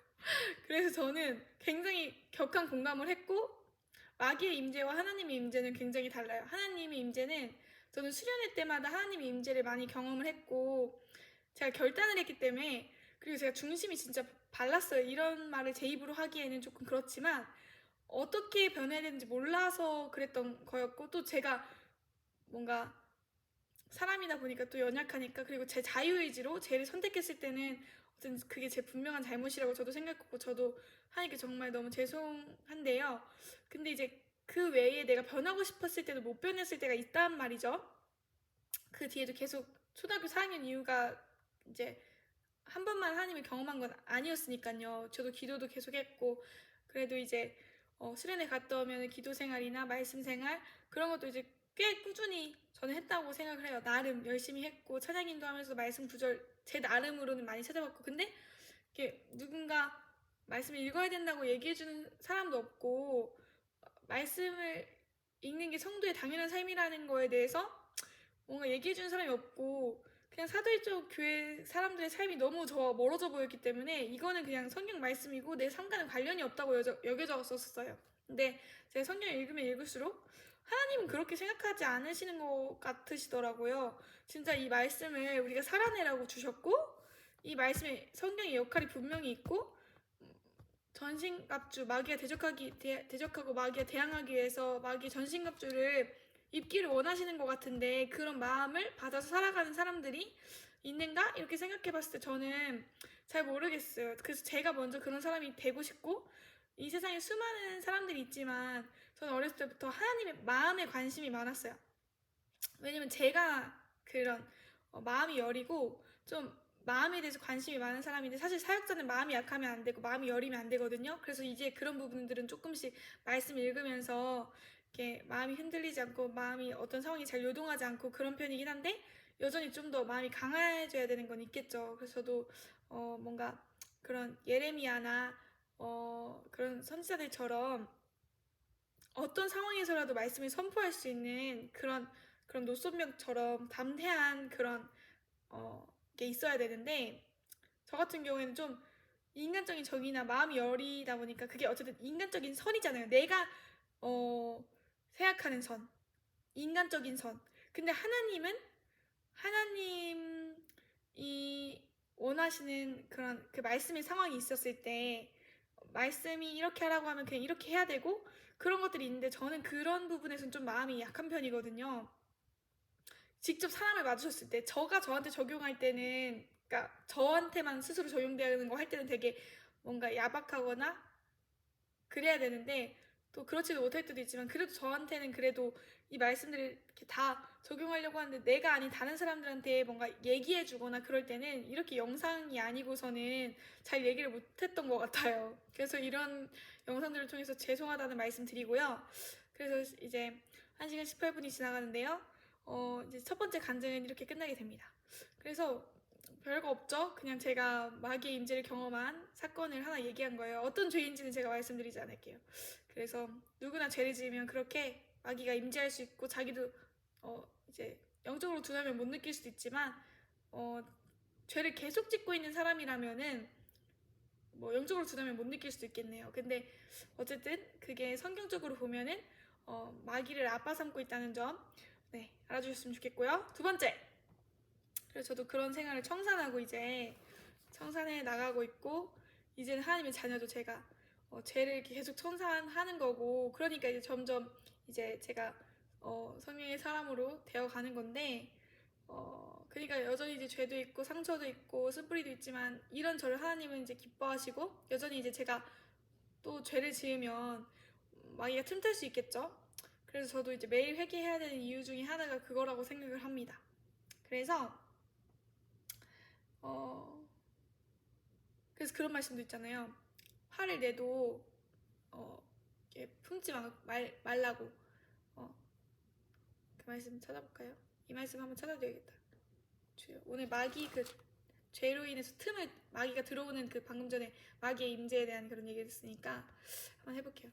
그래서 저는 굉장히 격한 공감을 했고, 마귀의 임재와 하나님의 임재는 굉장히 달라요. 하나님의 임재는 저는 수련회 때마다 하나님의 임재를 많이 경험을 했고, 제가 결단을 했기 때문에, 그리고 제가 중심이 진짜 발랐어요. 이런 말을 제 입으로 하기에는 조금 그렇지만 어떻게 변해야 되는지 몰라서 그랬던 거였고, 또 제가 뭔가 사람이다 보니까 또 연약하니까, 그리고 제 자유의지로 쟤를 선택했을 때는 어떤 그게 제 분명한 잘못이라고 저도 생각했고, 저도 하니까 정말 너무 죄송한데요. 근데 이제 그 외에 내가 변하고 싶었을 때도 못 변했을 때가 있단 말이죠. 그 뒤에도 계속 초등학교 4학년 이후가 이제 한 번만 하나님을 경험한 건 아니었으니까요. 저도 기도도 계속 했고, 그래도 이제 수련회 갔다 오면 기도 생활이나 말씀 생활 그런 것도 이제 꽤 꾸준히 저는 했다고 생각을 해요. 나름 열심히 했고, 찬양인도 하면서 말씀 구절 제 나름으로는 많이 찾아봤고, 근데 이렇게 누군가 말씀을 읽어야 된다고 얘기해주는 사람도 없고, 말씀을 읽는 게 성도의 당연한 삶이라는 거에 대해서 뭔가 얘기해주는 사람이 없고, 그냥 사도일적 교회 사람들의 삶이 너무 저와 멀어져 보였기 때문에 이거는 그냥 성경 말씀이고 내 삶과는 관련이 없다고 여겨졌었어요. 근데 제가 성경을 읽으면 읽을수록 하나님은 그렇게 생각하지 않으시는 것 같으시더라고요. 진짜 이 말씀을 우리가 살아내라고 주셨고, 이 말씀에 성경의 역할이 분명히 있고, 전신갑주, 마귀가 대적하고 마귀가 대항하기 위해서 마귀 전신갑주를 입기를 원하시는 것 같은데, 그런 마음을 받아서 살아가는 사람들이 있는가? 이렇게 생각해봤을 때 저는 잘 모르겠어요. 그래서 제가 먼저 그런 사람이 되고 싶고, 이 세상에 수많은 사람들이 있지만 저는 어렸을 때부터 하나님의 마음에 관심이 많았어요. 왜냐면 제가 그런 마음이 여리고 좀 마음에 대해서 관심이 많은 사람인데, 사실 사역자는 마음이 약하면 안 되고 마음이 여리면 안 되거든요. 그래서 이제 그런 부분들은 조금씩 말씀 읽으면서 이렇게 마음이 흔들리지 않고 마음이 어떤 상황이 잘 요동하지 않고 그런 편이긴 한데, 여전히 좀 더 마음이 강해져야 되는 건 있겠죠. 그래서 저도 뭔가 그런 예레미야나 그런 선지자들처럼 어떤 상황에서라도 말씀을 선포할 수 있는 그런 노선명처럼 담대한 그런 게 있어야 되는데, 저 같은 경우에는 좀 인간적인 정이나 마음이 여리다 보니까 그게 어쨌든 인간적인 선이잖아요. 내가 생각하는 선, 인간적인 선. 근데 하나님이 원하시는 그런 그 말씀의 상황이 있었을 때 말씀이 이렇게 하라고 하면 그냥 이렇게 해야 되고, 그런 것들이 있는데 저는 그런 부분에서는 좀 마음이 약한 편이거든요. 직접 사람을 마주쳤을 때, 저가 저한테 적용할 때는, 그러니까 저한테만 스스로 적용되는 거 할 때는 되게 뭔가 야박하거나 그래야 되는데, 또 그렇지도 못할 때도 있지만, 그래도 저한테는 그래도 이 말씀들을 이렇게 다 적용하려고 하는데, 내가 아닌 다른 사람들한테 뭔가 얘기해 주거나 그럴 때는 이렇게 영상이 아니고서는 잘 얘기를 못했던 것 같아요. 그래서 이런 영상들을 통해서 죄송하다는 말씀 드리고요. 그래서 이제 1시간 18분이 지나가는데요. 이제 첫 번째 간증은 이렇게 끝나게 됩니다. 그래서 별거 없죠? 그냥 제가 마귀의 임재를 경험한 사건을 하나 얘기한 거예요. 어떤 죄인지는 제가 말씀드리지 않을게요. 그래서 누구나 죄를 지으면 그렇게 마귀가 임재할 수 있고, 자기도 이제 영적으로 둔하면 못 느낄 수도 있지만, 죄를 계속 짓고 있는 사람이라면은 뭐 영적으로 둔하면 못 느낄 수도 있겠네요. 근데 어쨌든 그게 성경적으로 보면은 마귀를 아빠 삼고 있다는 점, 네, 알아주셨으면 좋겠고요. 두 번째, 그래서 저도 그런 생활을 청산하고 이제 청산해 나가고 있고, 이제는 하나님의 자녀도 제가 죄를 이렇게 계속 청산하는 거고, 그러니까 이제 점점 이제 제가 성령의 사람으로 되어가는 건데, 그러니까 여전히 이제 죄도 있고 상처도 있고 쓴뿌리도 있지만, 이런 저를 하나님은 이제 기뻐하시고, 여전히 이제 제가 또 죄를 지으면 마귀가 틈탈 수 있겠죠. 그래서 저도 이제 매일 회개해야 되는 이유 중에 하나가 그거라고 생각을 합니다. 그래서 그래서 그런 말씀도 있잖아요. 화를 내도 이렇게 품지 말라고. 그 말씀 찾아볼까요? 이 말씀 한번 찾아드려야겠다. 오늘 마귀 그 죄로 인해서 마귀가 들어오는 그 방금 전에 마귀의 임재에 대한 그런 얘기를 했으니까 한번 해볼게요.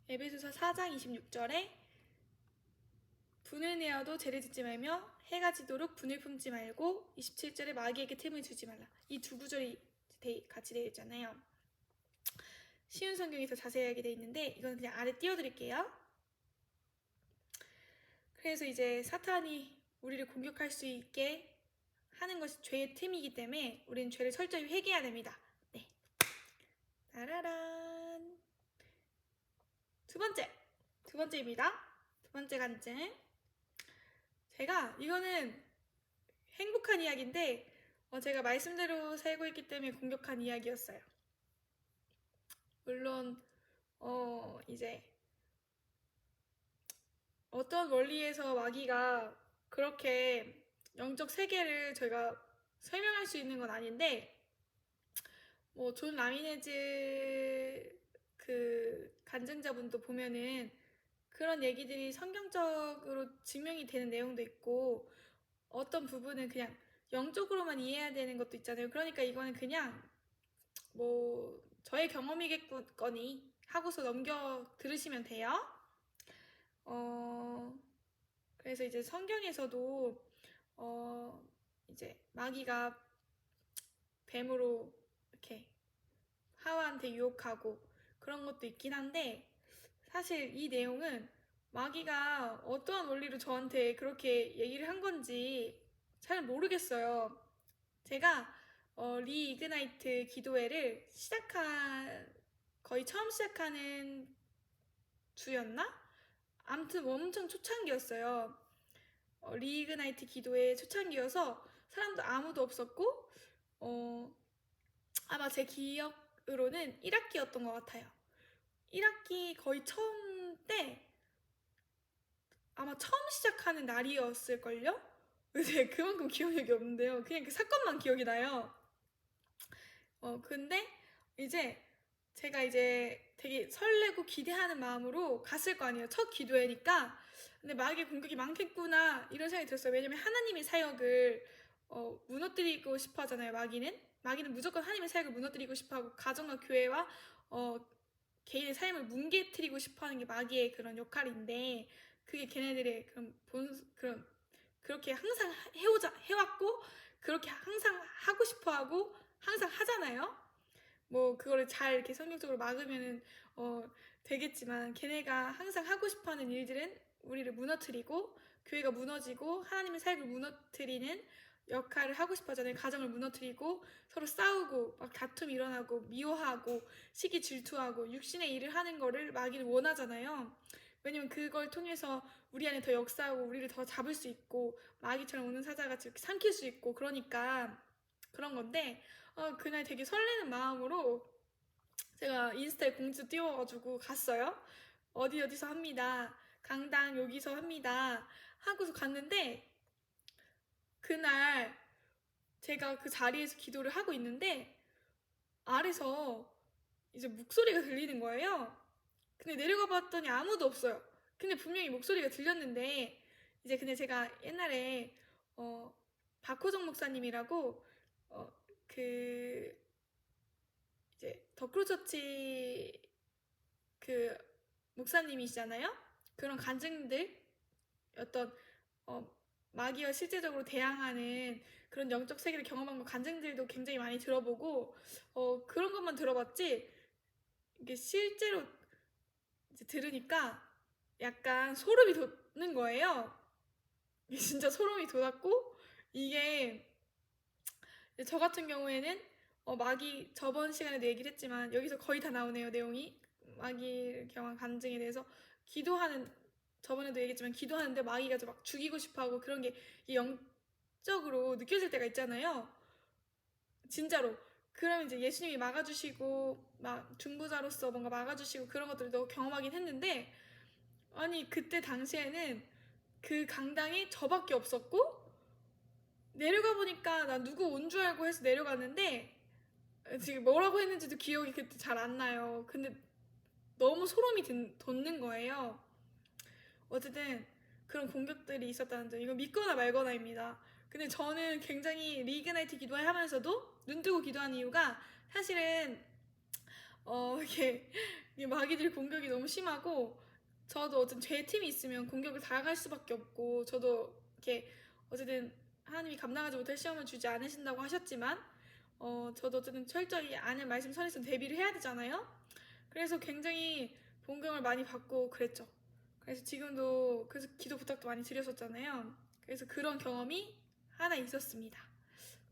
에베소서 4장 26절에 분을 내어도 죄를 짓지 말며 해가 지도록 분을 품지 말고 27절에 마귀에게 틈을 주지 말라. 이 두 구절이 같이 되어 있잖아요. 쉬운 성경에서 자세하게 되어 있는데 이건 그냥 아래 띄워드릴게요. 그래서 이제 사탄이 우리를 공격할 수 있게 하는 것이 죄의 틈이기 때문에 우리는 죄를 철저히 회개해야 됩니다. 네. 따라란. 두 번째입니다. 두 번째 간증. 제가 이거는 행복한 이야기인데 제가 말씀대로 살고 있기 때문에 공격한 이야기였어요. 물론 이제 어떤 원리에서 마귀가 그렇게 영적 세계를 저희가 설명할 수 있는 건 아닌데 존 라미네즈 그 간증자분도 보면은 그런 얘기들이 성경적으로 증명이 되는 내용도 있고 어떤 부분은 그냥 영적으로만 이해해야 되는 것도 있잖아요. 그러니까 이거는 그냥 저의 경험이겠거니 하고서 넘겨 들으시면 돼요. 그래서 이제 성경에서도 이제 마귀가 뱀으로 이렇게 하와한테 유혹하고 그런 것도 있긴 한데 사실 이 내용은 마귀가 어떠한 원리로 저한테 그렇게 얘기를 한 건지 잘 모르겠어요. 제가 리 이그나이트 기도회를 거의 처음 시작하는 주였나? 아무튼 엄청 초창기였어요. 리 이그나이트 기도회 초창기여서 사람도 아무도 없었고 아마 제 기억으로는 1학기였던 것 같아요. 1학기 거의 처음 때 아마 처음 시작하는 날이었을걸요? 근데 그만큼 기억력이 없는데요. 그냥 그 사건만 기억이 나요. 근데 이제 제가 이제 되게 설레고 기대하는 마음으로 갔을 거 아니에요. 첫 기도회니까. 근데 마귀의 공격이 많겠구나 이런 생각이 들었어요. 왜냐면 하나님의 사역을 무너뜨리고 싶어 하잖아요. 마귀는 무조건 하나님의 사역을 무너뜨리고 싶어 하고 가정과 교회와 개인의 삶을 뭉개뜨리고 싶어 하는 게 마귀의 그런 역할인데 그게 걔네들의 그렇게 항상 해왔고 그렇게 항상 하고 싶어 하고 항상 하잖아요. 그거를 잘 이렇게 성경적으로 막으면은 되겠지만 걔네가 항상 하고 싶어하는 일들은 우리를 무너뜨리고 교회가 무너지고 하나님의 사역을 무너뜨리는 역할을 하고 싶어 하잖아요. 가정을 무너뜨리고 서로 싸우고 막 다툼이 일어나고 미워하고 시기 질투하고 육신의 일을 하는 거를 마귀는 원하잖아요. 왜냐면 그걸 통해서 우리 안에 더 역사하고 우리를 더 잡을 수 있고 마귀처럼 우는 사자같이 이렇게 삼킬 수 있고 그러니까 그런 건데 그날 되게 설레는 마음으로 제가 인스타에 공지 띄워가지고 갔어요. 어디서 합니다. 강당 여기서 합니다. 하고서 갔는데 그날 제가 그 자리에서 기도를 하고 있는데 아래서 이제 목소리가 들리는 거예요. 근데 내려가 봤더니 아무도 없어요. 근데 분명히 목소리가 들렸는데 이제 근데 제가 옛날에 박호정 목사님이라고 그 이제 더크로처치 그 목사님이시잖아요. 그런 간증들 어떤 마귀와 실제적으로 대항하는 그런 영적 세계를 경험한 거 간증들도 굉장히 많이 들어보고 그런 것만 들어봤지 이게 실제로 이제 들으니까 약간 소름이 돋는 거예요. 이게 진짜 소름이 돋았고 이게 저 같은 경우에는 마귀 저번 시간에도 얘기를 했지만 여기서 거의 다 나오네요. 내용이 마귀를 경험한 간증에 대해서 기도하는 저번에도 얘기했지만 기도하는데 마귀가 막 죽이고 싶어하고 그런 게 영적으로 느껴질 때가 있잖아요. 진짜로. 그러면 이제 예수님이 막아주시고 막 중보자로서 뭔가 막아주시고 그런 것들도 경험하긴 했는데 아니 그때 당시에는 그 강당에 저밖에 없었고 내려가 보니까 나 누구 온 줄 알고 해서 내려갔는데 지금 뭐라고 했는지도 기억이 그때 잘 안 나요. 근데 너무 소름이 돋는 거예요. 어쨌든 그런 공격들이 있었다는 점 이건 믿거나 말거나입니다. 근데 저는 굉장히 리그나이트 기도하면서도 눈 뜨고 기도한 이유가 사실은 이게 마귀들 공격이 너무 심하고, 저도 어쨌든 제 팀이 있으면 공격을 당할 수밖에 없고, 저도 이렇게 어쨌든 하나님이 감당하지 못할 시험을 주지 않으신다고 하셨지만, 저도 어쨌든 철저히 아는 말씀 선에서 대비를 해야 되잖아요. 그래서 굉장히 공경을 많이 받고 그랬죠. 그래서 지금도 그래서 기도 부탁도 많이 드렸었잖아요. 그래서 그런 경험이 하나 있었습니다.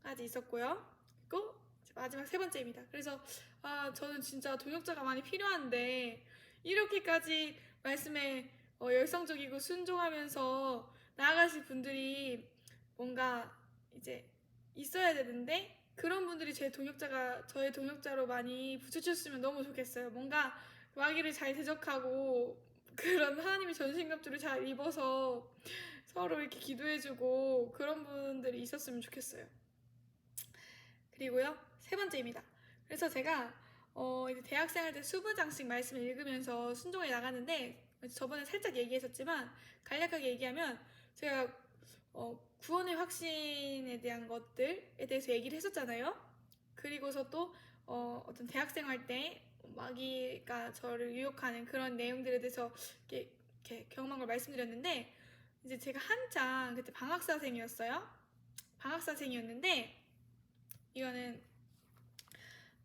까지 있었고요. 그리고 마지막 세 번째입니다. 그래서 저는 진짜 동역자가 많이 필요한데 이렇게까지 말씀에 열성적이고 순종하면서 나아가실 분들이 뭔가 이제 있어야 되는데 그런 분들이 저의 동역자로 많이 붙여주셨으면 너무 좋겠어요. 뭔가 마귀를 잘 대적하고 그런 하나님의 전신갑주를 잘 입어서 서로 이렇게 기도해주고 그런 분들이 있었으면 좋겠어요. 그리고요, 세 번째입니다. 그래서 제가 이제 대학생활 때 20장씩 말씀을 읽으면서 순종해 나가는데 저번에 살짝 얘기했었지만 간략하게 얘기하면 제가 구원의 확신에 대한 것들에 대해서 얘기를 했었잖아요. 그리고서 또 어떤 대학생활 때 마귀가 저를 유혹하는 그런 내용들에 대해서 이렇게 경험한 걸 말씀드렸는데 이제 제가 한창 그때 방학사생이었어요. 방학사생이었는데 이거는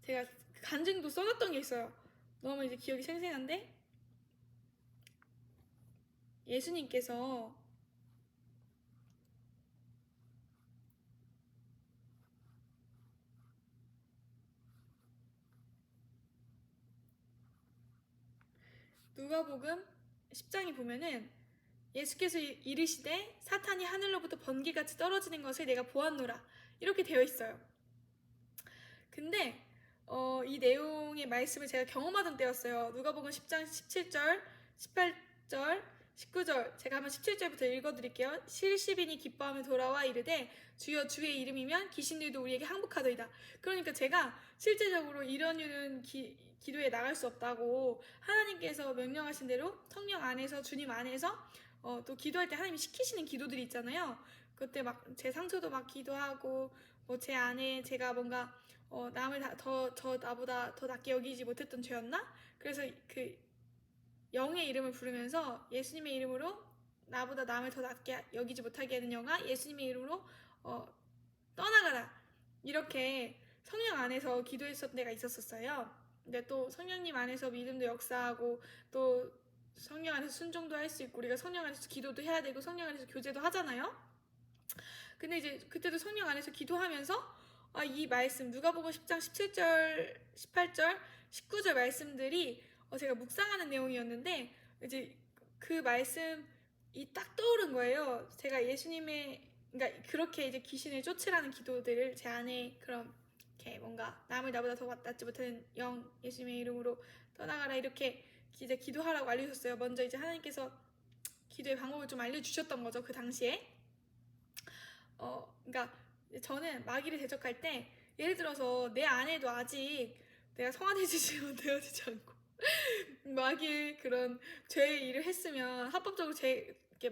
제가 간증도 써놨던 게 있어요. 너무 이제 기억이 생생한데 예수님께서 누가복음 10장에 보면은 예수께서 이르시되 사탄이 하늘로부터 번개같이 떨어지는 것을 내가 보았노라 이렇게 되어 있어요. 근데 이 내용의 말씀을 제가 경험하던 때였어요. 누가복음 10장 17절, 18절, 19절 제가 한번 17절부터 읽어드릴게요. 실시빈이 기뻐하며 돌아와 이르되 주여 주의 이름이면 귀신들도 우리에게 항복하더이다. 그러니까 제가 실제적으로 이런 일은 기도에 나갈 수 없다고 하나님께서 명령하신 대로 성령 안에서 주님 안에서 또 기도할 때 하나님이 시키시는 기도들이 있잖아요. 그때 막 제 상처도 막 기도하고 뭐 제 안에 제가 뭔가 남을 나보다 더 낫게 여기지 못했던 죄였나? 그래서 그 영의 이름을 부르면서 예수님의 이름으로 나보다 남을 더 낫게 여기지 못하게 하는 영아 예수님의 이름으로 떠나가라 이렇게 성령 안에서 기도했었던 때가 있었어요. 근데 또 성령님 안에서 믿음도 역사하고 또 성령 안에서 순종도 할 수 있고 우리가 성령 안에서 기도도 해야 되고 성령 안에서 교제도 하잖아요. 근데 이제 그때도 성령 안에서 기도하면서 이 말씀 누가복음 10장 17절, 18절, 19절 말씀들이 제가 묵상하는 내용이었는데 이제 그 말씀이 딱 떠오른 거예요. 제가 그러니까 그렇게 이제 귀신을 쫓으라는 기도들을 제 안에 그런 이렇게 뭔가 남을 나보다 더 낫지 못하는 영 예수님의 이름으로 떠나가라 이렇게 이제 기도하라고 알려주셨어요. 먼저 이제 하나님께서 기도의 방법을 좀 알려주셨던 거죠. 그 당시에. 그러니까 저는 마귀를 대적할 때 예를 들어서 내 안에도 아직 내가 성화되지 되어지지 않고 마귀의 그런 죄의 일을 했으면 합법적으로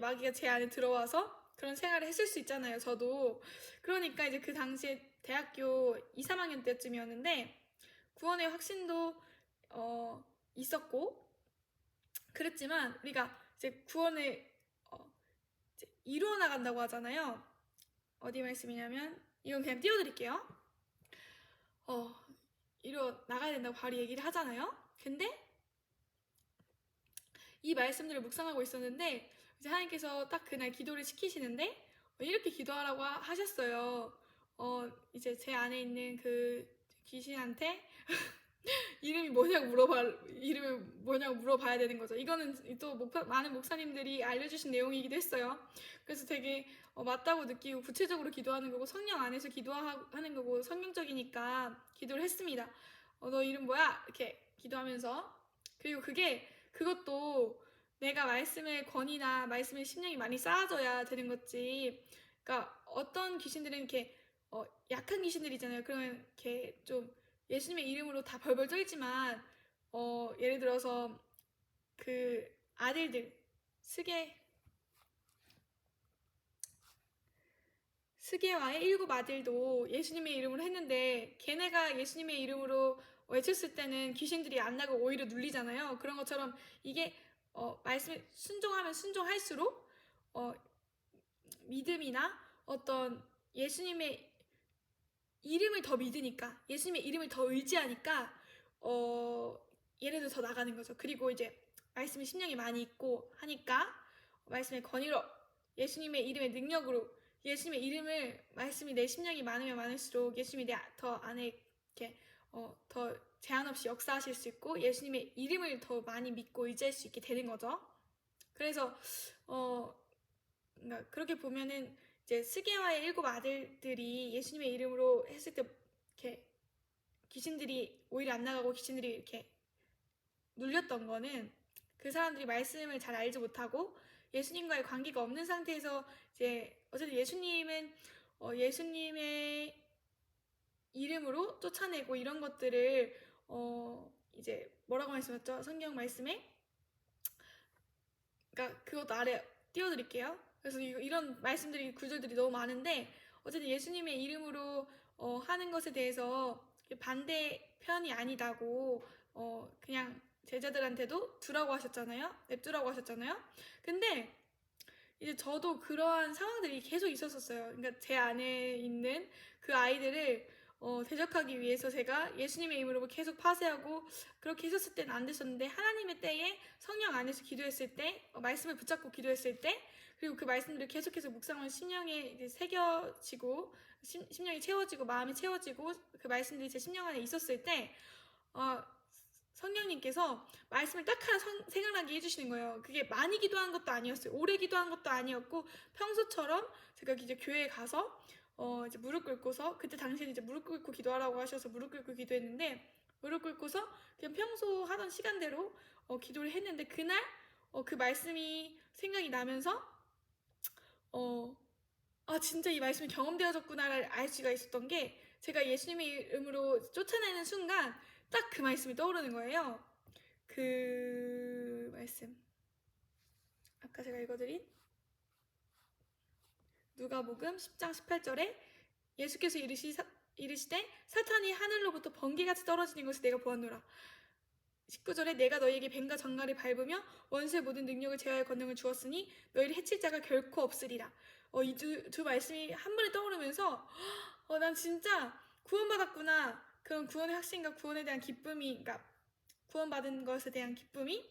마귀가 제 안에 들어와서 그런 생활을 했을 수 있잖아요. 저도 그러니까 이제 그 당시에 대학교 2, 3학년 때쯤이었는데 구원의 확신도 있었고 그랬지만 우리가 이제 구원을 이제 이루어 나간다고 하잖아요. 어디 말씀이냐면 이건 그냥 띄워드릴게요. 이루어 나가야 된다고 바로 얘기를 하잖아요. 근데 이 말씀들을 묵상하고 있었는데 이제 하나님께서 딱 그날 기도를 시키시는데 이렇게 기도하라고 하셨어요. 이제 제 안에 있는 그 귀신한테 이름이 뭐냐고 물어봐야 되는 거죠. 이거는 또 많은 목사님들이 알려주신 내용이기도 했어요. 그래서 되게 맞다고 느끼고 구체적으로 기도하는 거고 성령 안에서 기도하는 거고 성경적이니까 기도를 했습니다. 너 이름 뭐야? 이렇게 기도하면서 그리고 그것도 내가 말씀의 권위나 말씀의 심령이 많이 쌓아져야 되는 거지. 그러니까 어떤 귀신들은 이렇게 약한 귀신들이잖아요. 그러면 이렇게 좀 예수님의 이름으로 다 벌벌 떨지만 예를 들어서 그 아들들 스게와의 7 아들도 예수님의 이름으로 했는데 걔네가 예수님의 이름으로 외쳤을 때는 귀신들이 안 나고 오히려 눌리잖아요. 그런 것처럼 이게 말씀에 순종하면 순종할수록 믿음이나 어떤 예수님의 이름을 더 믿으니까, 예수님의 이름을 더 의지하니까 얘네도 더 나가는 거죠. 그리고 이제 말씀에 심령이 많이 있고 하니까 말씀의 권위로, 예수님의 이름의 능력으로, 예수님의 이름을, 말씀이 내 심령이 많으면 많을수록 예수님이 더 안에 이렇게 더 제한 없이 역사하실 수 있고 예수님의 이름을 더 많이 믿고 의지할 수 있게 되는 거죠. 그래서 그러니까 그렇게 보면은 이제 스게와의 7 아들들이 예수님의 이름으로 했을 때 이렇게 귀신들이 오히려 안 나가고 귀신들이 이렇게 눌렸던 거는 그 사람들이 말씀을 잘 알지 못하고 예수님과의 관계가 없는 상태에서 이제 어쨌든 예수님은 예수님의 이름으로 쫓아내고 이런 것들을 이제 뭐라고 말씀하셨죠? 성경 말씀에, 그러니까 그것도 아래 띄워드릴게요. 그래서 이런 말씀들이, 구절들이 너무 많은데 어쨌든 예수님의 이름으로 하는 것에 대해서 반대편이 아니다고 그냥 제자들한테도 두라고 하셨잖아요. 냅두라고 하셨잖아요. 근데 이제 저도 그러한 상황들이 계속 있었었어요. 그러니까 제 안에 있는 그 아이들을 대적하기 위해서 제가 예수님의 이름으로 계속 파쇄하고 그렇게 했었을 때는 안 됐었는데, 하나님의 때에 성령 안에서 기도했을 때, 말씀을 붙잡고 기도했을 때, 그리고 그 말씀들을 계속해서 묵상하면 심령에 이제 새겨지고 심령이 채워지고 마음이 채워지고 그 말씀들이 제 심령 안에 있었을 때 성령님께서 말씀을 딱 하나 생각나게 해주시는 거예요. 그게 많이 기도한 것도 아니었어요. 오래 기도한 것도 아니었고 평소처럼 제가 이제 교회에 가서 이제 무릎 꿇고서, 그때 당시에는 이제 무릎 꿇고 기도하라고 하셔서 무릎 꿇고 기도했는데, 무릎 꿇고서 그냥 평소 하던 시간대로 기도를 했는데, 그날 그 말씀이 생각이 나면서 진짜 이 말씀이 경험되어졌구나를 알 수가 있었던 게, 제가 예수님의 이름으로 쫓아내는 순간 딱 그 말씀이 떠오르는 거예요. 그 말씀, 아까 제가 읽어드린 누가복음 10장 18절에 예수께서 이르시되 사탄이 하늘로부터 번개같이 떨어지는 것을 내가 보았노라. 19절에 내가 너희에게 뱀과 정갈을 밟으며 원수의 모든 능력을 제어할 권능을 주었으니 너희를 해칠 자가 결코 없으리라. 이 두 말씀이 한 번에 떠오르면서 난 진짜 구원받았구나. 그런 구원의 확신과 구원에 대한 기쁨이, 그러니까 구원받은 것에 대한 기쁨이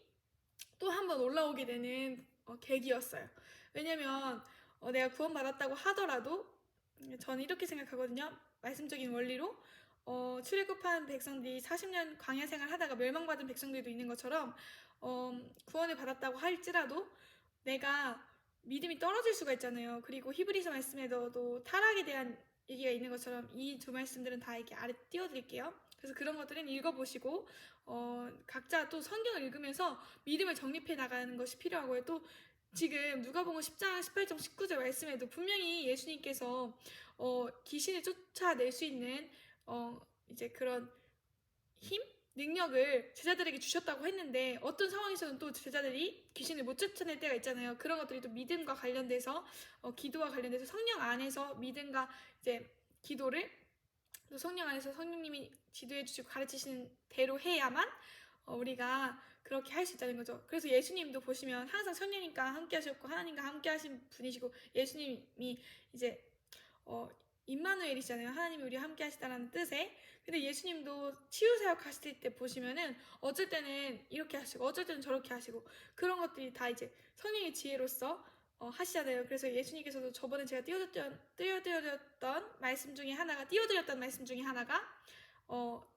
또 한 번 올라오게 되는 계기였어요. 왜냐면 내가 구원받았다고 하더라도 저는 이렇게 생각하거든요. 말씀적인 원리로 출애굽한 백성들이 40년 광야 생활 하다가 멸망받은 백성들도 있는 것처럼 구원을 받았다고 할지라도 내가 믿음이 떨어질 수가 있잖아요. 그리고 히브리서 말씀에도 타락에 대한 얘기가 있는 것처럼 이 두 말씀들은 다 이렇게 아래 띄워드릴게요. 그래서 그런 것들은 읽어보시고 각자 또 성경을 읽으면서 믿음을 정립해 나가는 것이 필요하고요. 또 지금 누가복음 10장 18절 19절 말씀에도 분명히 예수님께서 귀신을 쫓아낼 수 있는 이제 그런 힘? 능력을 제자들에게 주셨다고 했는데, 어떤 상황에서는 또 제자들이 귀신을 못 쫓아낼 때가 있잖아요. 그런 것들이 또 믿음과 관련돼서 기도와 관련돼서 성령 안에서 믿음과 이제 기도를 또 성령 안에서 성령님이 지도해 주시고 가르치시는 대로 해야만 우리가 그렇게 할 수 있다는 거죠. 그래서 예수님도 보시면 항상 성령님과 함께 하셨고 하나님과 함께 하신 분이시고, 예수님이 이제 임마누엘이잖아요. 하나님이 우리와 함께 하시다라는 뜻에. 근데 예수님도 치유사역 하실 때 보시면은 어쩔 때는 이렇게 하시고 어쩔 때는 저렇게 하시고, 그런 것들이 다 이제 성령의 지혜로서 하시잖아요. 그래서 예수님께서도 저번에 제가 띄워드렸던 말씀 중에 하나가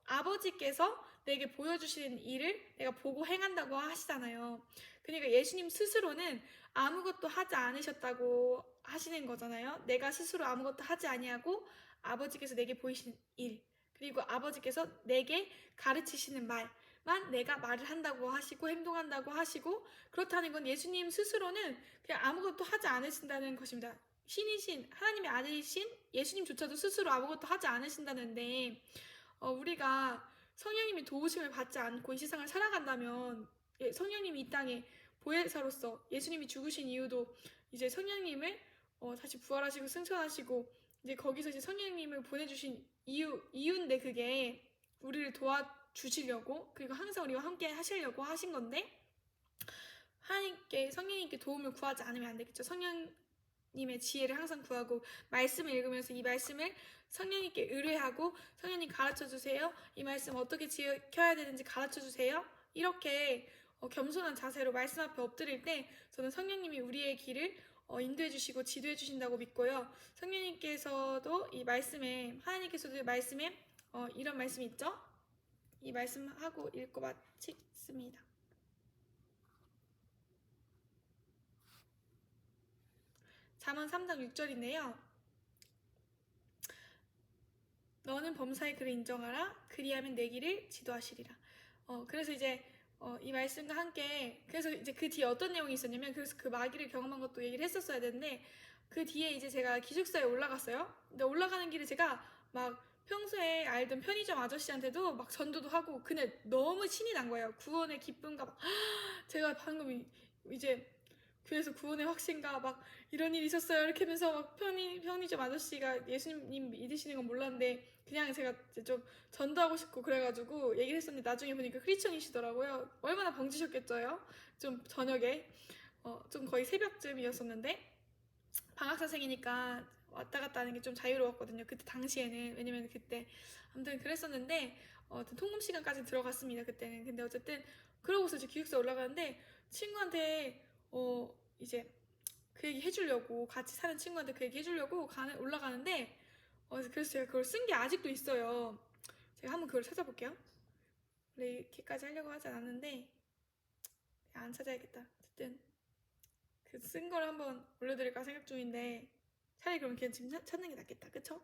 아버지께서 내게 보여주시는 일을 내가 보고 행한다고 하시잖아요. 그러니까 예수님 스스로는 아무것도 하지 않으셨다고 하시는 거잖아요. 내가 스스로 아무것도 하지 아니하고 아버지께서 내게 보이시는 일, 그리고 아버지께서 내게 가르치시는 말만 내가 말을 한다고 하시고 행동한다고 하시고, 그렇다는 건 예수님 스스로는 그냥 아무것도 하지 않으신다는 것입니다. 신이신 하나님의 아들이신 예수님조차도 스스로 아무것도 하지 않으신다는데, 우리가 성령님의 도우심을 받지 않고 이 세상을 살아간다면, 성령님이 이 땅에 보혜사로서 예수님이 죽으신 이유도 이제 성령님을 다시 부활하시고 승천하시고 이제 거기서 이제 성령님을 보내주신 이유인데, 그게 우리를 도와주시려고, 그리고 항상 우리와 함께 하시려고 하신 건데, 하나님께, 성령님께 도움을 구하지 않으면 안 되겠죠. 성령님의 지혜를 항상 구하고, 말씀을 읽으면서 이 말씀을 성령님께 의뢰하고, 성령님 가르쳐 주세요. 이 말씀 어떻게 지켜야 되는지 가르쳐 주세요. 이렇게 겸손한 자세로 말씀 앞에 엎드릴 때 저는 성령님이 우리의 길을 인도해 주시고 지도해 주신다고 믿고요. 성령님께서도 이 말씀에, 하나님께서도 말씀에 이런 말씀이 있죠. 이 말씀하고 읽고 마치겠습니다. 잠언 3장 6절인데요. 너는 범사의 그를 인정하라. 그리하면 내 길을 지도하시리라. 그래서 이제 이 말씀과 함께, 그래서 이제 그 뒤에 어떤 내용이 있었냐면, 그래서 그 마귀를 경험한 것도 얘기를 했었어야 되는데, 그 뒤에 이제 제가 기숙사에 올라갔어요. 근데 올라가는 길에 제가 막 평소에 알던 편의점 아저씨한테도 막 전도도 하고, 그날 너무 신이 난 거예요. 구원의 기쁨과 막 제가 방금 이제 교회에서 구원의 확신과 막 이런 일이 있었어요 이렇게 하면서 막 편의점 아저씨가 예수님 믿으시는 건 몰랐는데 그냥 제가 이제 좀 전도하고 싶고 그래가지고 얘기를 했었는데 나중에 보니까 크리스천이시더라고요. 얼마나 병지셨겠어요. 좀 저녁에 좀 거의 새벽쯤이었었는데 방학사생이니까 왔다 갔다 하는 게 좀 자유로웠거든요. 그때 당시에는. 왜냐면 그때 아무튼 그랬었는데 통금 시간까지 들어갔습니다. 그때는. 근데 어쨌든 그러고서 이제 기숙사 올라가는데 친구한테 이제 그 얘기 해주려고, 같이 사는 친구한테 그 얘기 해주려고 올라가는데 그래서 제가 그걸 쓴 게 아직도 있어요. 제가 한번 그걸 찾아볼게요. 원래 이렇게까지 하려고 하지 않았는데 안 찾아야겠다. 어쨌든 그 쓴 걸 한번 올려드릴까 생각 중인데 차라리 그럼 그냥 지금 찾는 게 낫겠다. 그쵸?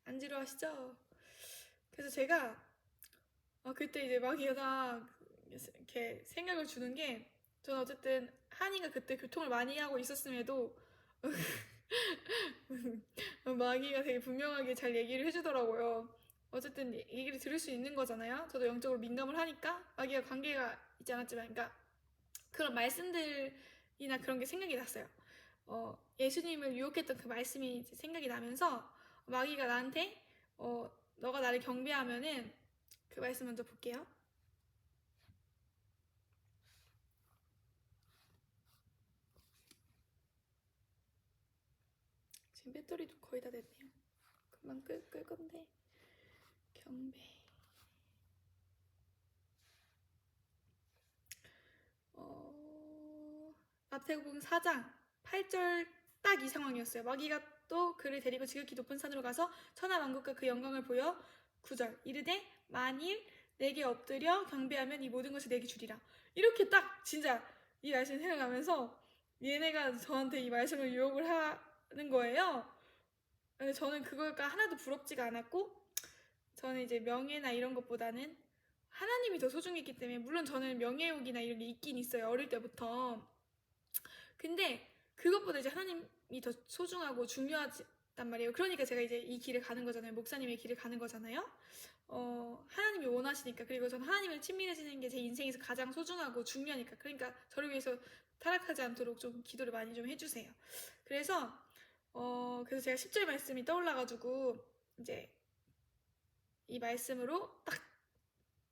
안 지루하시죠? 그래서 제가 그때 이제 마귀가 이렇게 생각을 주는 게, 저는 어쨌든 한이가 그때 교통을 많이 하고 있었음에도 마귀가 되게 분명하게 잘 얘기를 해주더라고요. 어쨌든 얘기를 들을 수 있는 거잖아요. 저도 영적으로 민감을 하니까 마귀가 관계가 있지 않았지만, 그러니까 그런 말씀들이나 그런 게 생각이 났어요. 예수님을 유혹했던 그 말씀이 이제 생각이 나면서 마귀가 나한테 너가 나를 경배하면은, 그 말씀 먼저 볼게요. 지금 배터리도 거의 다 됐네요. 금방 끌 건데. 경배. 마태복음 4장 8절 딱 이 상황이었어요. 마귀가 또 그를 데리고 지극히 높은 산으로 가서 천하 만국과 그 영광을 보여 9절 이르되 만일 내게 엎드려 경배하면 이 모든 것을 내게 주리라. 이렇게 딱 진짜 이 말씀이 생각나면서 얘네가 저한테 이 말씀을 유혹을 하는 거예요. 근데 저는 그걸까 하나도 부럽지가 않았고, 저는 이제 명예나 이런 것보다는 하나님이 더 소중했기 때문에, 물론 저는 명예욕이나 이런 게 있긴 있어요. 어릴 때부터. 근데 그것보다 이제 하나님이 더 소중하고 중요하단 말이에요. 그러니까 제가 이제 이 길을 가는 거잖아요. 목사님의 길을 가는 거잖아요. 하나님이 원하시니까. 그리고 전 하나님을 친밀해지는 게 제 인생에서 가장 소중하고 중요하니까. 그러니까 저를 위해서 타락하지 않도록 좀 기도를 많이 좀 해주세요. 그래서 제가 10절 말씀이 떠올라가지고 이제 이 말씀으로 딱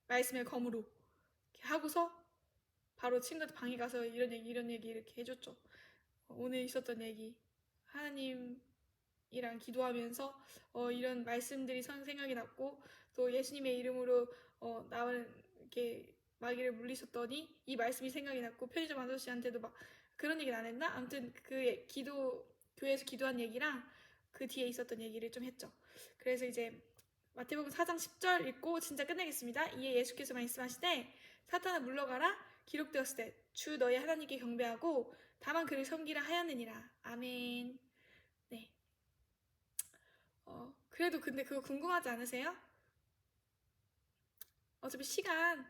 말씀의 검으로 이렇게 하고서 바로 친구한테 방에 가서 이런 얘기 이렇게 해줬죠. 오늘 있었던 얘기, 하나님이랑 기도하면서 이런 말씀들이 생각이 났고, 또 예수님의 이름으로 나를 이렇게 마귀를 물리셨더니 이 말씀이 생각이 났고, 편의점 아저씨한테도 막 그런 얘기는 안 했나? 아무튼 그 교회에서 기도한 얘기랑 그 뒤에 있었던 얘기를 좀 했죠. 그래서 이제 마태복음 4장 10절 읽고 진짜 끝내겠습니다. 이에 예수께서 말씀하시되 사탄아 물러가라. 기록되었을 때 주 너의 하나님께 경배하고 다만 그를 섬기라 하였느니라. 아멘. 네. 그래도 근데 그거 궁금하지 않으세요? 어차피 시간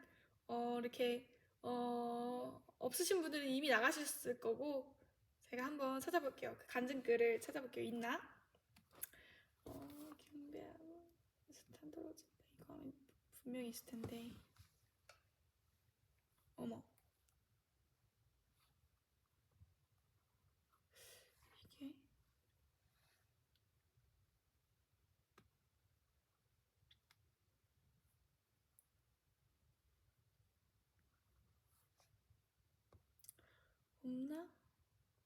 이렇게 없으신 분들은 이미 나가셨을 거고, 제가 한번 찾아볼게요. 그 간증글을 찾아볼게요. 있나? 경배하고 스탄 떨어진다. 이거 하면 분명히 있을 텐데. 어머. 이게 없나?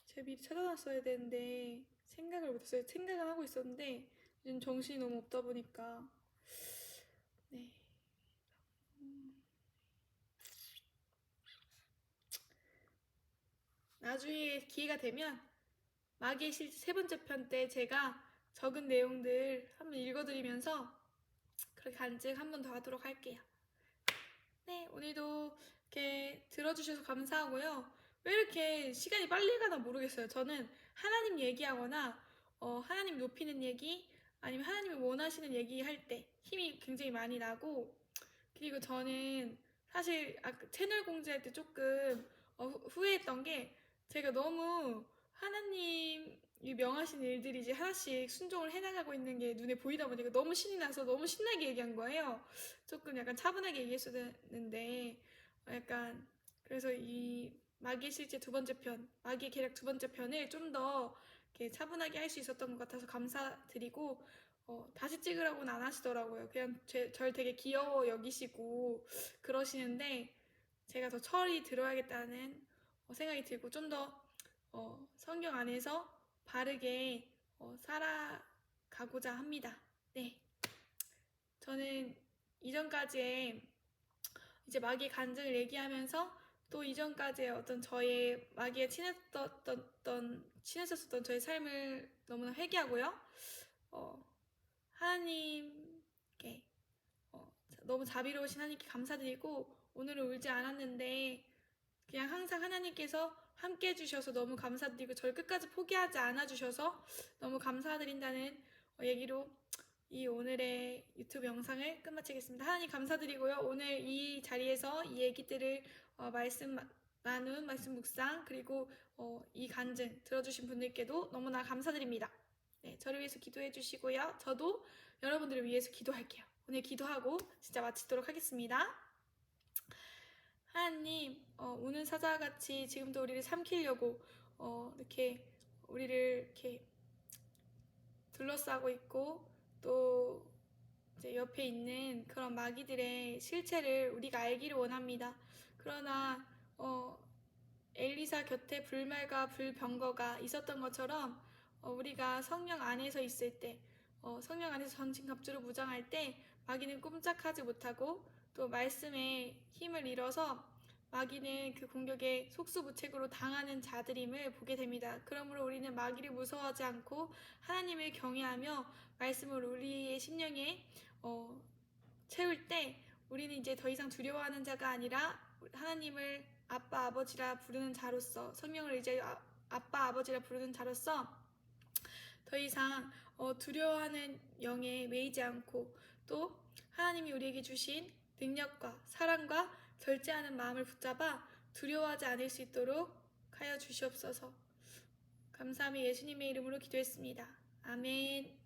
제가 미리 찾아놨어야 되는데 생각을 못했어요. 생각은 하고 있었는데 요즘 정신이 너무 없다 보니까. 네. 나중에 기회가 되면 마귀의 실제 세 번째 편 때 제가 적은 내용들 한번 읽어드리면서 그렇게 간증 한 번 더 하도록 할게요. 네, 오늘도 이렇게 들어주셔서 감사하고요. 왜 이렇게 시간이 빨리 가나 모르겠어요. 저는 하나님 얘기하거나 하나님 높이는 얘기 아니면 하나님이 원하시는 얘기 할 때 힘이 굉장히 많이 나고, 그리고 저는 사실 채널 공지할 때 조금 후회했던 게, 제가 너무 하나님이 명하신 일들이 이제 하나씩 순종을 해나가고 있는 게 눈에 보이다 보니까 너무 신이 나서 너무 신나게 얘기한 거예요. 조금 약간 차분하게 얘기했어야 되는데 약간, 그래서 이 마귀의 실제 두 번째 편, 마귀의 계략 두 번째 편을 좀 더 차분하게 할 수 있었던 것 같아서 감사드리고, 다시 찍으라고는 안 하시더라고요. 그냥 절 되게 귀여워 여기시고 그러시는데, 제가 더 철이 들어야겠다는 생각이 들고 좀 더 성경 안에서 바르게 살아가고자 합니다. 네. 저는 이전까지의 이제 마귀의 간증을 얘기하면서 또 이전까지의 어떤 저의 마귀에 친했었던 저의 삶을 너무나 회개하고요. 하나님께 너무 자비로우신 하나님께 감사드리고, 오늘은 울지 않았는데 그냥 항상 하나님께서 함께 해주셔서 너무 감사드리고 저를 끝까지 포기하지 않아주셔서 너무 감사드린다는 얘기로 이 오늘의 유튜브 영상을 끝마치겠습니다. 하나님 감사드리고요. 오늘 이 자리에서 이 얘기들을 말씀 나눈 말씀 묵상, 그리고 이 간증 들어주신 분들께도 너무나 감사드립니다. 네, 저를 위해서 기도해 주시고요. 저도 여러분들을 위해서 기도할게요. 오늘 기도하고 진짜 마치도록 하겠습니다. 하나님, 우는 사자같이 지금도 우리를 삼키려고 이렇게 우리를 이렇게 둘러싸고 있고, 또 이제 옆에 있는 그런 마귀들의 실체를 우리가 알기를 원합니다. 그러나 엘리사 곁에 불말과 불병거가 있었던 것처럼 우리가 성령 안에서 있을 때, 성령 안에서 전신갑주로 무장할 때 마귀는 꼼짝하지 못하고 또 말씀에 힘을 잃어서 마귀는 그 공격에 속수무책으로 당하는 자들임을 보게 됩니다. 그러므로 우리는 마귀를 무서워하지 않고 하나님을 경외하며 말씀을 우리의 심령에 채울 때 우리는 이제 더 이상 두려워하는 자가 아니라 하나님을 아빠 아버지라 부르는 자로서, 성령을 이제 아빠 아버지라 부르는 자로서 더 이상 두려워하는 영에 매이지 않고, 또 하나님이 우리에게 주신 능력과 사랑과 절제하는 마음을 붙잡아 두려워하지 않을 수 있도록 하여 주시옵소서. 감사함이 예수님의 이름으로 기도했습니다. 아멘.